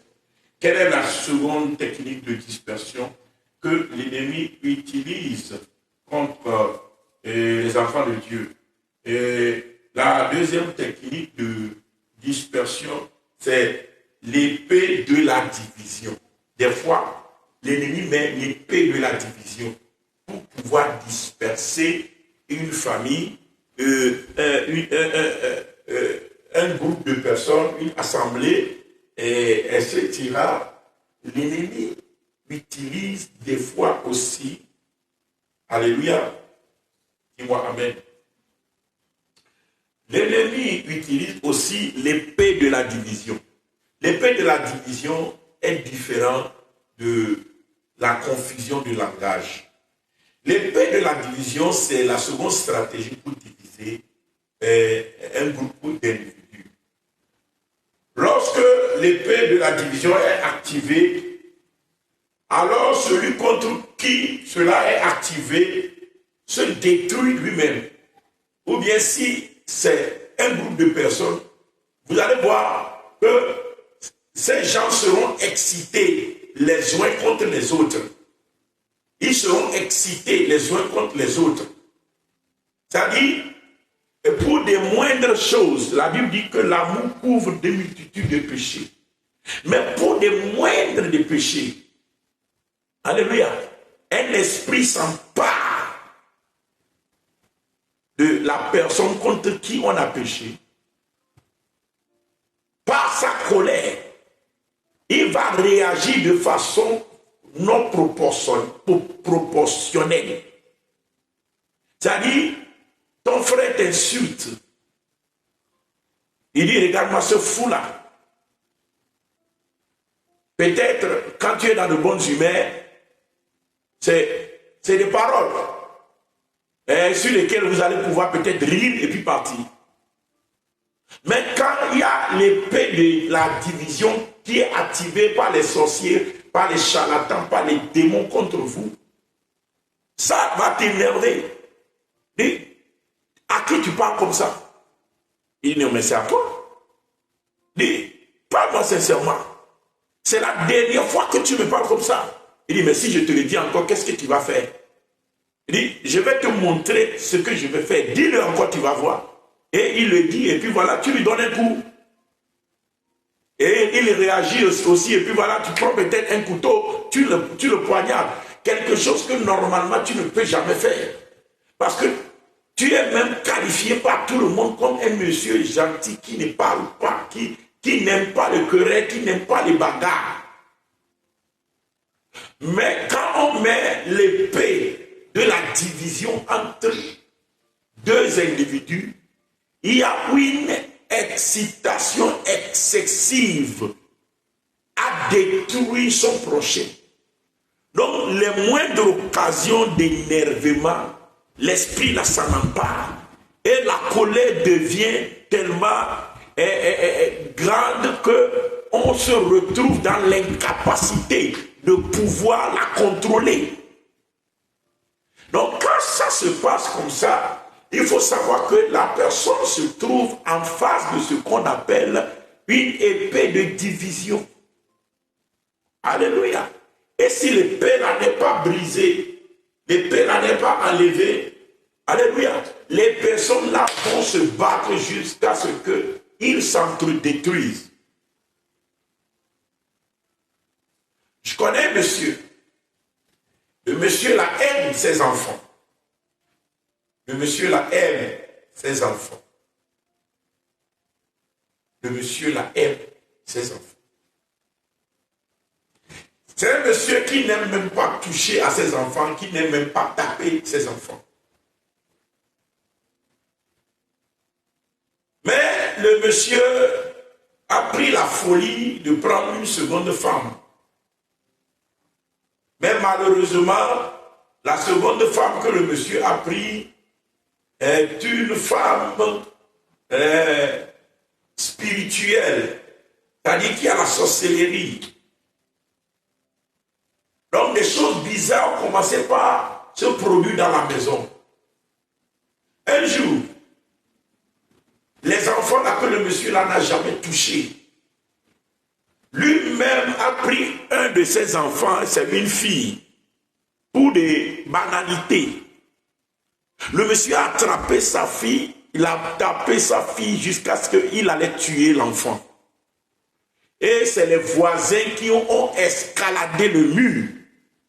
Speaker 1: Quelle est la seconde technique de dispersion que l'ennemi utilise contre les enfants de Dieu? Et la deuxième technique de dispersion, c'est l'épée de la division. Des fois, l'ennemi met l'épée de la division pour pouvoir disperser une famille, un groupe de personnes, une assemblée, etc. L'ennemi utilise des fois aussi, alléluia, dis-moi amen. L'ennemi utilise aussi l'épée de la division. L'épée de la division est différente de la confusion du langage. L'épée de la division, c'est la seconde stratégie pour diviser un groupe d'individus. Lorsque l'épée de la division est activée, alors celui contre qui cela est activé se détruit lui-même. Ou bien si c'est un groupe de personnes, vous allez voir que ces gens seront excités les uns contre les autres. Ils seront excités les uns contre les autres. C'est-à-dire, pour des moindres choses, la Bible dit que l'amour couvre des multitudes de péchés. Mais pour des moindres des péchés, alléluia, un esprit s'empare de la personne contre qui on a péché. Par sa colère, il va réagir de façon non proportionnelle. C'est-à-dire, ton frère t'insulte. Il dit, regarde-moi ce fou-là. Peut-être, quand tu es dans de bonnes humeurs, c'est des paroles sur lesquelles vous allez pouvoir peut-être rire et puis partir. Mais quand il y a l'épée de la division qui est activée par les sorciers, par les charlatans, par les démons contre vous, ça va t'énerver. Dis, à qui tu parles comme ça? Il dit, non, mais c'est à toi. Dis, parle-moi sincèrement. C'est la dernière fois que tu me parles comme ça. Il dit, mais si je te le dis encore, qu'est-ce que tu vas faire? Il dit, je vais te montrer ce que je vais faire. Dis-le encore, tu vas voir. Et il le dit, et puis voilà, tu lui donnes un coup. Et il réagit aussi, et puis voilà, tu prends peut-être un couteau, tu le poignardes. Quelque chose que normalement tu ne peux jamais faire. Parce que tu es même qualifié par tout le monde comme un monsieur gentil qui ne parle pas, qui n'aime pas le querelle, qui n'aime pas les bagarres. Mais quand on met l'épée de la division entre deux individus, il y a une excitation excessive à détruire son prochain. Donc, les moindres occasions d'énervement, l'esprit là s'en empare. Et la colère devient tellement grande qu'on se retrouve dans l'incapacité de pouvoir la contrôler. Donc, quand ça se passe comme ça, il faut savoir que la personne se trouve en face de ce qu'on appelle une épée de division. Alléluia. Et si l'épée là n'est pas brisée, l'épée là n'est pas enlevée, alléluia, les personnes là vont se battre jusqu'à ce qu'ils s'entre-détruisent. Je connais un monsieur. Le monsieur là aime ses enfants. Le monsieur là aime ses enfants. Le monsieur là aime ses enfants. C'est un monsieur qui n'aime même pas toucher à ses enfants, qui n'aime même pas taper ses enfants. Mais le monsieur a pris la folie de prendre une seconde femme. Mais malheureusement, la seconde femme que le monsieur a prise est une femme spirituelle, c'est-à-dire qui a la sorcellerie. Donc des choses bizarres ont commencé par se produire dans la maison. Un jour, les enfants là que le monsieur là n'a jamais touché, lui-même a pris un de ses enfants, c'est une fille, pour des banalités. Le monsieur a attrapé sa fille, il a tapé sa fille jusqu'à ce qu'il allait tuer l'enfant. Et c'est les voisins qui ont escaladé le mur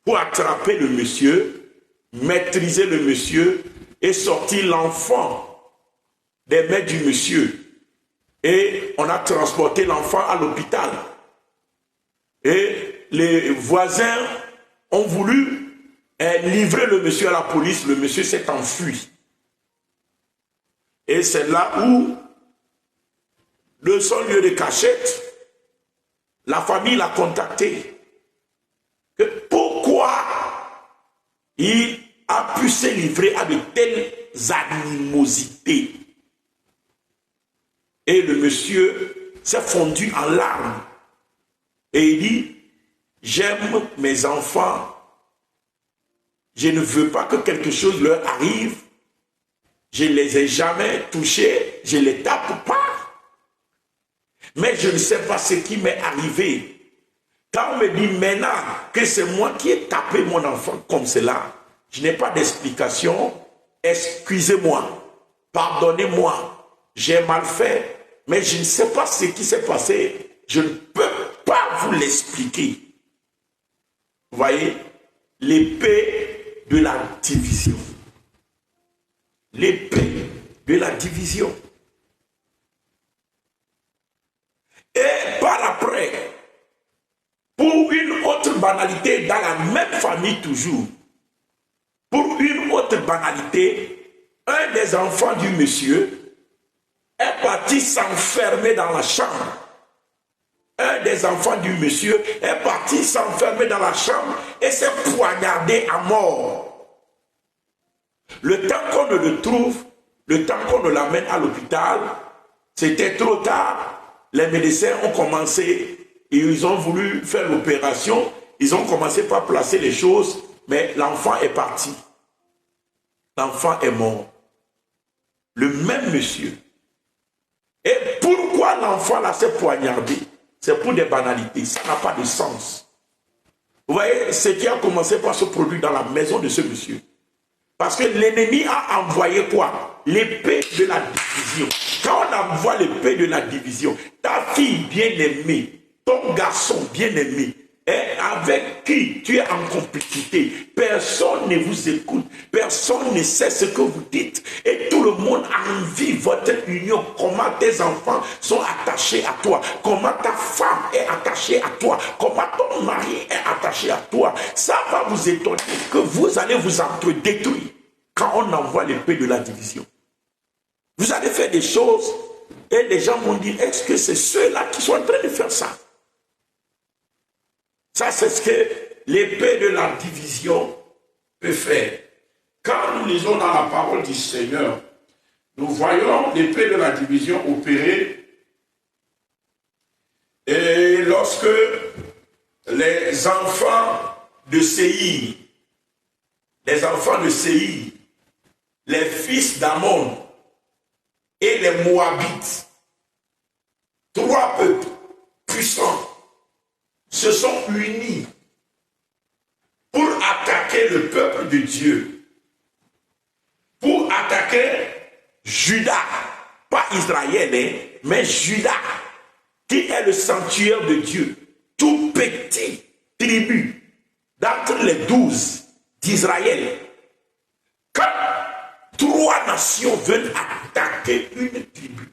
Speaker 1: pour attraper le monsieur, maîtriser le monsieur et sortir l'enfant des mains du monsieur. Et on a transporté l'enfant à l'hôpital. Et les voisins ont voulu livrer le monsieur à la police. Le monsieur s'est enfui. Et c'est là où, de son lieu de cachette, la famille l'a contacté. Pourquoi il a pu se livrer à de telles animosités. Et le monsieur s'est fondu en larmes. Et il dit, j'aime mes enfants, je ne veux pas que quelque chose leur arrive, je ne les ai jamais touchés, je ne les tape pas. Mais je ne sais pas ce qui m'est arrivé. Quand on me dit maintenant que c'est moi qui ai tapé mon enfant comme cela, je n'ai pas d'explication. Excusez-moi, pardonnez-moi, j'ai mal fait, mais je ne sais pas ce qui s'est passé. Je ne peux pas vous l'expliquer. Vous voyez, l'épée de la division. L'épée de la division. Et par après, pour une autre banalité, dans la même famille toujours, pour une autre banalité, un des enfants du monsieur est parti s'enfermer dans la chambre. Un des enfants du monsieur est parti s'enfermer dans la chambre et s'est poignardé à mort. Le temps qu'on ne le trouve, le temps qu'on ne l'amène à l'hôpital, c'était trop tard. Les médecins ont commencé, et ils ont voulu faire l'opération, ils ont commencé par placer les choses, mais l'enfant est parti. L'enfant est mort. Le même monsieur. Et pourquoi l'enfant là s'est poignardé? C'est pour des banalités, ça n'a pas de sens. Vous voyez, ce qui a commencé par se produire dans la maison de ce monsieur. Parce que l'ennemi a envoyé quoi? L'épée de la division. Quand on envoie l'épée de la division, ta fille bien-aimée, ton garçon bien-aimé, avec qui tu es en complicité, personne ne vous écoute, personne ne sait ce que vous dites, et tout le monde envie votre union, comment tes enfants sont attachés à toi, comment ta femme est attachée à toi, comment ton mari est attaché à toi. Ça va vous étonner que vous allez vous entre-détruire quand on envoie l'épée de la division. Vous allez faire des choses et les gens vont dire, est-ce que c'est ceux-là qui sont en train de faire ça? Ça, c'est ce que l'épée de la division peut faire. Quand nous lisons dans la parole du Seigneur, nous voyons l'épée de la division opérer. Et lorsque les enfants de Séir, les fils d'Amon et les Moabites, trois peuples puissants, se sont unis pour attaquer le peuple de Dieu, pour attaquer Juda, pas Israël, mais Juda, qui est le sanctuaire de Dieu, tout petit tribu d'entre les 12 d'Israël. Quand trois nations veulent attaquer une tribu,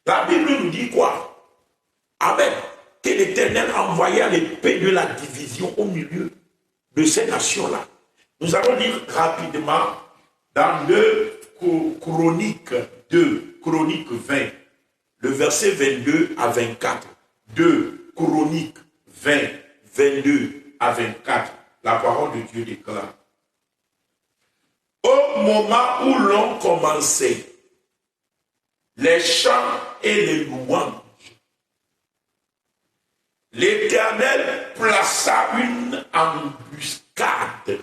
Speaker 1: la Bible nous dit quoi? Amen. Que l'Éternel envoya l'épée de la division au milieu de ces nations-là. Nous allons lire rapidement dans 2 Chroniques 20, le verset 22 à 24. 2 Chroniques 20, 22 à 24. La parole de Dieu déclare. Au moment où l'on commençait les chants et les louanges, l'Éternel plaça une embuscade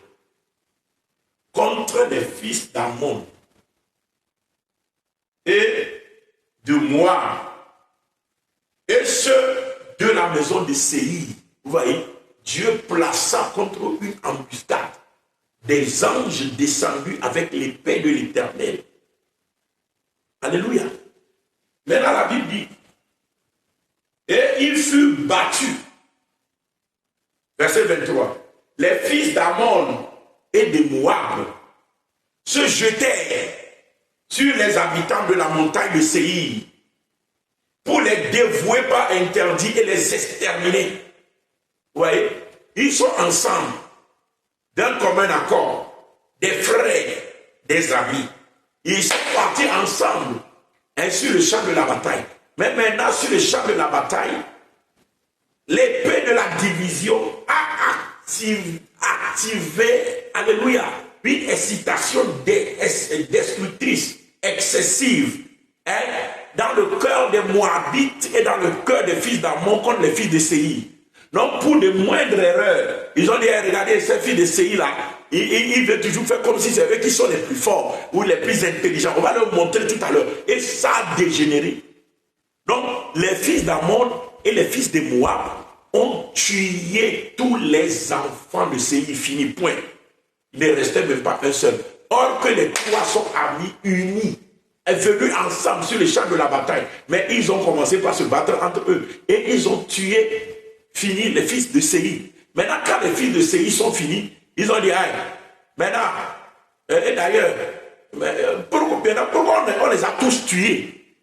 Speaker 1: contre les fils d'Amon et de Moab, et ceux de la maison de Séir. Vous voyez, Dieu plaça contre eux une embuscade, des anges descendus avec l'épée de l'Éternel. Alléluia. Maintenant la Bible dit, et il fut battu. Verset 23. Les fils d'Amon et de Moab se jetèrent sur les habitants de la montagne de Séir pour les dévouer par interdit et les exterminer. Vous voyez, ils sont ensemble, d'un commun accord, des frères, des amis. Ils sont partis ensemble sur le champ de la bataille. Mais maintenant, sur le champ de la bataille, l'épée de la division a activé, alléluia, une excitation destructrice, excessive, hein, dans le cœur des Moabites et dans le cœur des fils d'Ammon contre les fils de Séir. Donc, pour de moindres erreurs, ils ont dit, regardez, ces fils de Séir là, ils veulent toujours faire comme si c'est eux qui sont les plus forts ou les plus intelligents. On va leur montrer tout à l'heure. Et ça a dégénéré. Donc, les fils d'Ammon et les fils de Moab ont tué tous les enfants de Séir, fini, point. Il ne restait même pas un seul. Or que les trois sont amis unis, venus ensemble sur le champ de la bataille. Mais ils ont commencé par se battre entre eux. Et ils ont tué, fini, les fils de Séir. Maintenant, quand les fils de Séir sont finis, ils ont dit, hey, maintenant, et d'ailleurs, pourquoi on les a tous tués?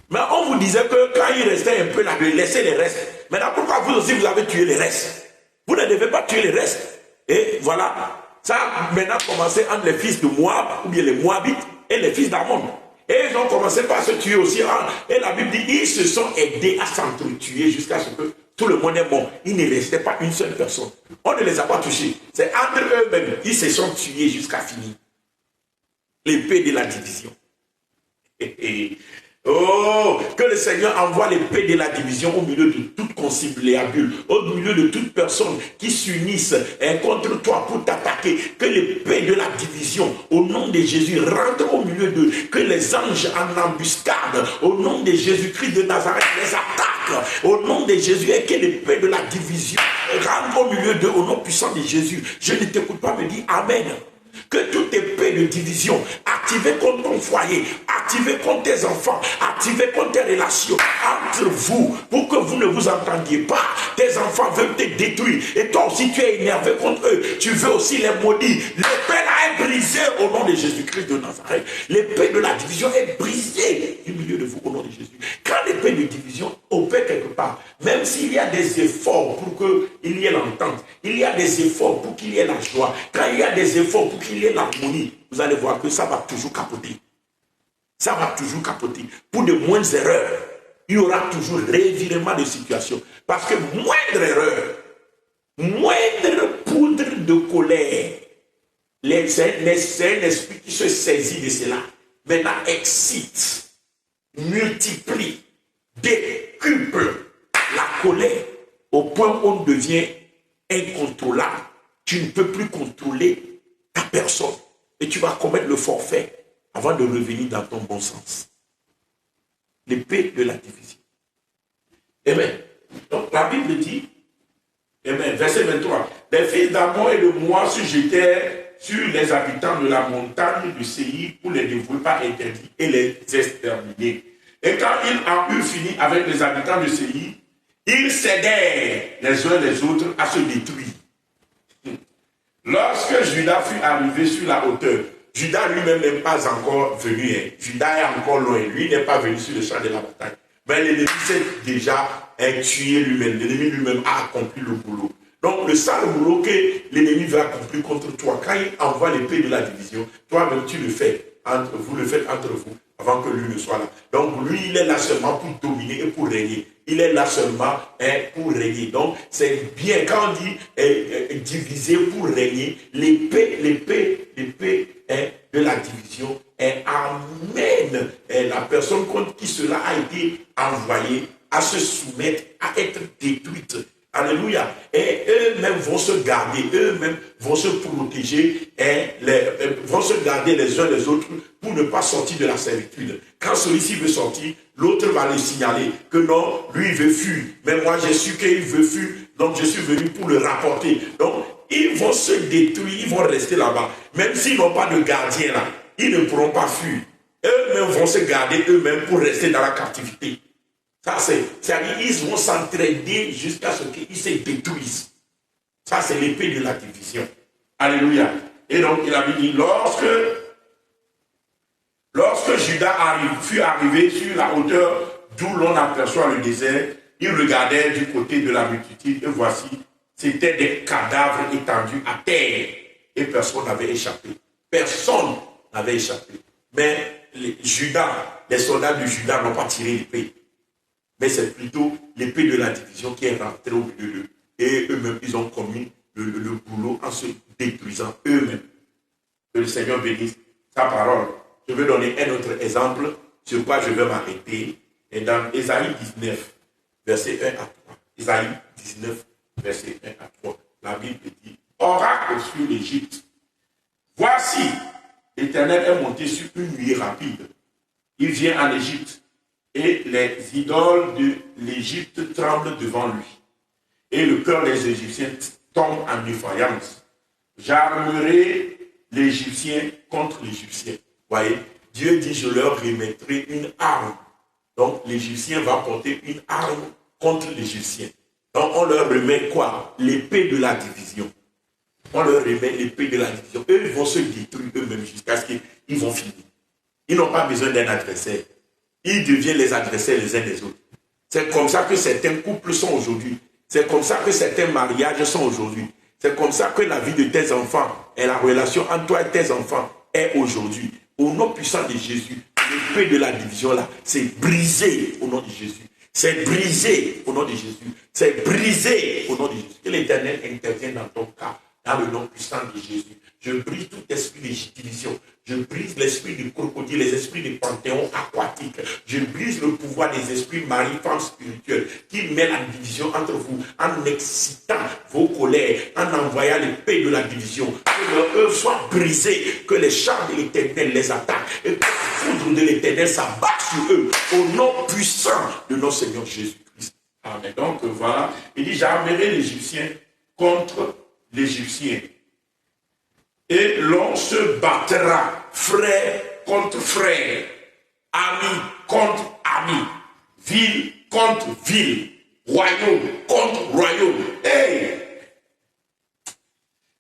Speaker 1: Mais on vous disait que quand il restait un peu là, de laisser les restes. Maintenant, pourquoi vous aussi vous avez tué les restes? Vous ne devez pas tuer les restes. Et voilà, ça a maintenant commencé entre les fils de Moab, ou bien les Moabites, et les fils d'Ammon. Et ils ont commencé par se tuer aussi. Et la Bible dit, ils se sont aidés à s'entretuer jusqu'à ce que tout le monde est mort. Il ne restait pas une seule personne. On ne les a pas touchés. C'est entre eux-mêmes. Ils se sont tués jusqu'à finir. L'épée de la division. Oh, que le Seigneur envoie l'épée de la division au milieu de toute conciliabule, au milieu de toute personne qui s'unissent contre toi pour t'attaquer. Que l'épée de la division, au nom de Jésus, rentre au milieu d'eux. Que les anges en embuscade, au nom de Jésus-Christ de Nazareth, les attaquent. Au nom de Jésus, et que l'épée de la division rentre au milieu d'eux, au nom puissant de Jésus. Je ne t'écoute pas me dire Amen. Que toute épée de division activée contre ton foyer, activée contre tes enfants, activée contre tes relations, entre vous, pour que vous ne vous entendiez pas. Tes enfants veulent te détruire et toi aussi tu es énervé contre eux. Tu veux aussi les maudire. L'épée là est brisée au nom de Jésus-Christ de Nazareth. L'épée de la division est brisée du milieu de vous au nom de Jésus. Quand l'épée de division opère quelque part, même s'il y a des efforts pour qu'il y ait l'entente, il y a des efforts pour qu'il y ait la joie, quand il y a des efforts pour qu'il y ait l'harmonie, vous allez voir que ça va toujours capoter. Ça va toujours capoter. Pour de moindres erreurs, il y aura toujours revirement de situation. Parce que moindre erreur, moindre poudre de colère, c'est un esprit qui se saisit de cela. Maintenant, excite, multiplie, décuple la colère au point où on devient incontrôlable. Tu ne peux plus contrôler ta personne. Et tu vas commettre le forfait avant de revenir dans ton bon sens. L'épée de la division. Amen. Donc la Bible dit, amen, verset 23, les fils d'Ammon et de Moab se jetèrent sur les habitants de la montagne du Séir pour les dévouer par interdit et les exterminer. Et quand il a eu fini avec les habitants de Séir, ils cédèrent les uns les autres à se détruire. Lorsque Judas fut arrivé sur la hauteur, Judas lui-même n'est pas encore venu. Judas est encore loin. Lui n'est pas venu sur le champ de la bataille. Mais l'ennemi s'est déjà tué lui-même. L'ennemi lui-même a accompli le boulot. Donc le sale boulot que l'ennemi va accomplir contre toi, quand il envoie l'épée de la division, toi-même tu le fais. Vous le faites entre vous avant que lui ne soit là. Donc lui, il est là seulement pour dominer et pour régner. Il est là seulement pour régner. Donc c'est bien quand on dit diviser pour régner, l'épée de la division amène la personne contre qui cela a été envoyé à se soumettre, à être détruite. Alléluia. Et eux-mêmes vont se garder, eux-mêmes vont se protéger, vont se garder les uns les autres pour ne pas sortir de la servitude. Quand celui-ci veut sortir, l'autre va le signaler que non, lui il veut fuir. Mais moi j'ai su qu'il veut fuir, donc je suis venu pour le rapporter. Donc ils vont se détruire, ils vont rester là-bas. Même s'ils n'ont pas de gardien là, ils ne pourront pas fuir. Eux-mêmes vont se garder eux-mêmes pour rester dans la captivité. Ça, c'est-à-dire ils vont s'entraider jusqu'à ce qu'ils se détruisent. Ça, c'est l'épée de la division. Alléluia. Et donc, il a dit, lorsque Judas fut arrivé sur la hauteur d'où l'on aperçoit le désert, il regardait du côté de la multitude, et voici, c'était des cadavres étendus à terre. Et personne n'avait échappé. Personne n'avait échappé. Mais les soldats de Judas n'ont pas tiré l'épée. Mais c'est plutôt l'épée de la division qui est rentrée au milieu d'eux. Et eux-mêmes, ils ont commis le boulot en se détruisant eux-mêmes. Que le Seigneur bénisse sa parole. Je vais donner un autre exemple sur quoi je vais m'arrêter. Et dans Ésaïe 19, verset 1 à 3. Ésaïe 19, verset 1 à 3. La Bible dit, oracle sur l'Égypte. Voici, l'Éternel est monté sur une nuée rapide. Il vient en Égypte. Et les idoles de l'Égypte tremblent devant lui. Et le cœur des Égyptiens tombe en défaillance. J'armerai l'Égyptien contre l'Égyptien. Voyez, Dieu dit, je leur remettrai une arme. Donc, l'Égyptien va porter une arme contre l'Égyptien. Donc, on leur remet quoi? L'épée de la division. On leur remet l'épée de la division. Eux, ils vont se détruire eux-mêmes jusqu'à ce qu'ils vont finir. Ils n'ont pas besoin d'un adversaire. Ils deviennent les adversaires les uns des autres. C'est comme ça que certains couples sont aujourd'hui. C'est comme ça que certains mariages sont aujourd'hui. C'est comme ça que la vie de tes enfants et la relation entre toi et tes enfants est aujourd'hui. Au nom puissant de Jésus, l'épée de la division là, c'est brisé au nom de Jésus. C'est brisé au nom de Jésus. C'est brisé au nom de Jésus. Que l'Éternel intervienne dans ton cas, dans le nom puissant de Jésus. Je brise tout esprit de division. Je brise l'esprit du crocodile, les esprits des panthéons aquatiques. Je brise le pouvoir des esprits mari-femmes spirituels qui mettent la division entre vous en excitant vos colères, en envoyant l'épée de la division. Que leur œuvre soit brisée, que les chars de l'Éternel les attaquent et que la foudre de l'Éternel s'abatte sur eux au nom puissant de notre Seigneur Jésus-Christ. Amen. Donc voilà, il dit, j'armerai l'Égyptien contre l'Égyptien. Et l'on se battra frère contre frère, ami contre ami, ville contre ville, royaume contre royaume. Hey!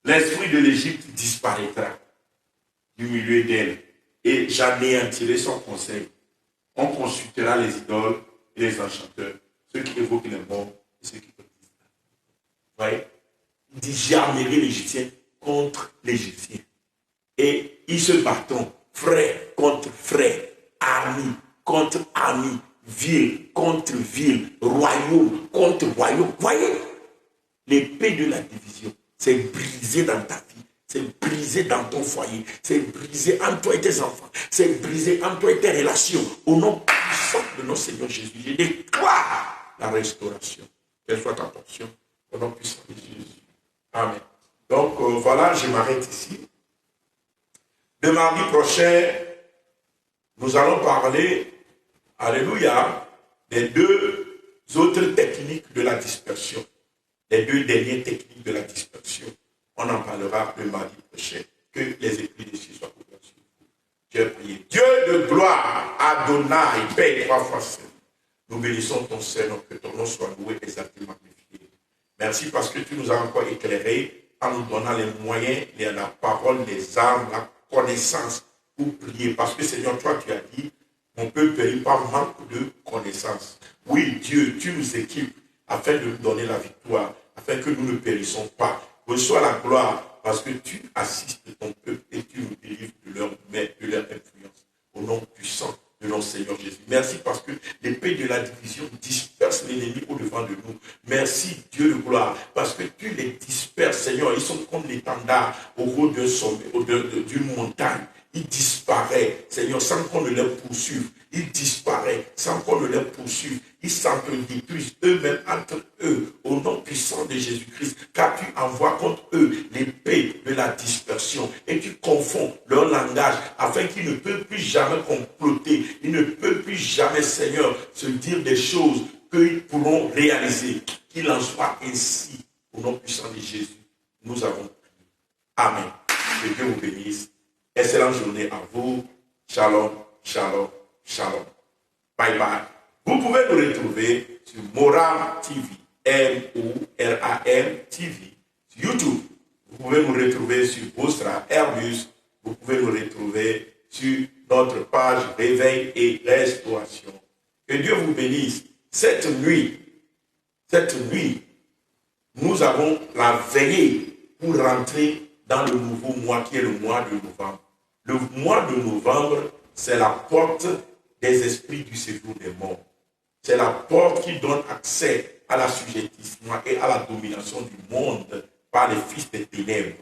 Speaker 1: L'esprit de l'Égypte disparaîtra du milieu d'elle et j'anéantirai son conseil. On consultera les idoles et les enchanteurs, ceux qui évoquent les morts et ceux qui disent. Vous voyez? Il dit, j'armerai l'Égyptien contre l'Égyptien. Et ils se battent, frère contre frère, ami contre ami, ville contre ville, royaume contre royaume. Voyez, l'épée de la division, c'est brisé dans ta vie, c'est brisé dans ton foyer, c'est brisé entre toi et tes enfants, c'est brisé entre toi et tes relations. Au nom puissant de notre Seigneur Jésus, je déclare la restauration. Quelle soit ta portion, au nom puissant de Jésus. Amen. Donc voilà, je m'arrête ici. Le mardi prochain, nous allons parler, alléluia, des deux autres techniques de la dispersion. Les deux dernières techniques de la dispersion. On en parlera le mardi prochain. Que les esprits de Dieu soient couverts sur vous. Dieu prié. Dieu de gloire, Adonai, Père 3 fois saint. Nous bénissons ton Seigneur, que ton nom soit loué, exalté, magnifié. Merci parce que tu nous as encore éclairés en nous donnant les moyens, la parole, les armes, la connaissance pour prier. Parce que Seigneur, toi tu as dit, mon peuple périt par manque de connaissance. Oui, Dieu, tu nous équipes afin de nous donner la victoire, afin que nous ne périssons pas. Reçois la gloire parce que tu assistes ton peuple et tu nous délivres de leur influence. Au nom puissant de notre Seigneur Jésus. Merci parce que l'épée de la division disperse l'ennemi au-devant de nous. Merci Dieu de gloire parce que tu les disperses, Seigneur. Ils sont comme l'étendard au haut d'un sommet, d'une montagne. Ils disparaissent, Seigneur, sans qu'on ne les poursuive. Ils disparaissent sans qu'on ne les poursuive. Ils s'autodétruisent eux-mêmes entre eux au nom puissant de Jésus-Christ. Car tu envoies contre eux l'épée de la dispersion et tu confonds leur langage afin qu'ils ne peuvent plus jamais comploter. Ils ne peuvent plus jamais, Seigneur, se dire des choses qu'ils pourront réaliser. Qu'il en soit ainsi au nom puissant de Jésus. Nous avons prié. Amen. Que Dieu vous bénisse. Excellente journée à vous. Shalom, shalom, shalom. Bye bye. Vous pouvez nous retrouver sur Moram TV, M-O-R-A-M TV, sur YouTube. Vous pouvez nous retrouver sur Bostra Airbus. Vous pouvez nous retrouver sur notre page Réveil et Restauration. Que Dieu vous bénisse. Cette nuit, nous avons la veillée pour rentrer dans le nouveau mois qui est le mois de novembre. Le mois de novembre, c'est la porte des esprits du séjour des morts. C'est la porte qui donne accès à l'assujettissement et à la domination du monde par les fils des ténèbres.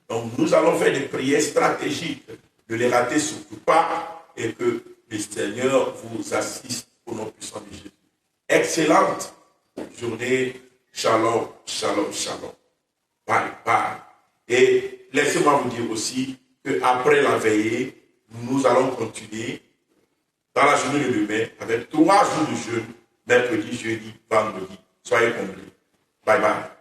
Speaker 1: Donc nous allons faire des prières stratégiques. Ne les ratez surtout pas et que le Seigneur vous assiste au nom puissant de Jésus. Excellente journée. Shalom, shalom, shalom. Bye, bye. Et laissez-moi vous dire aussi qu'après la veillée, nous allons continuer dans la journée de demain avec 3 jours de jeûne, mercredi, jeudi, vendredi. Soyez comblés. Bye bye.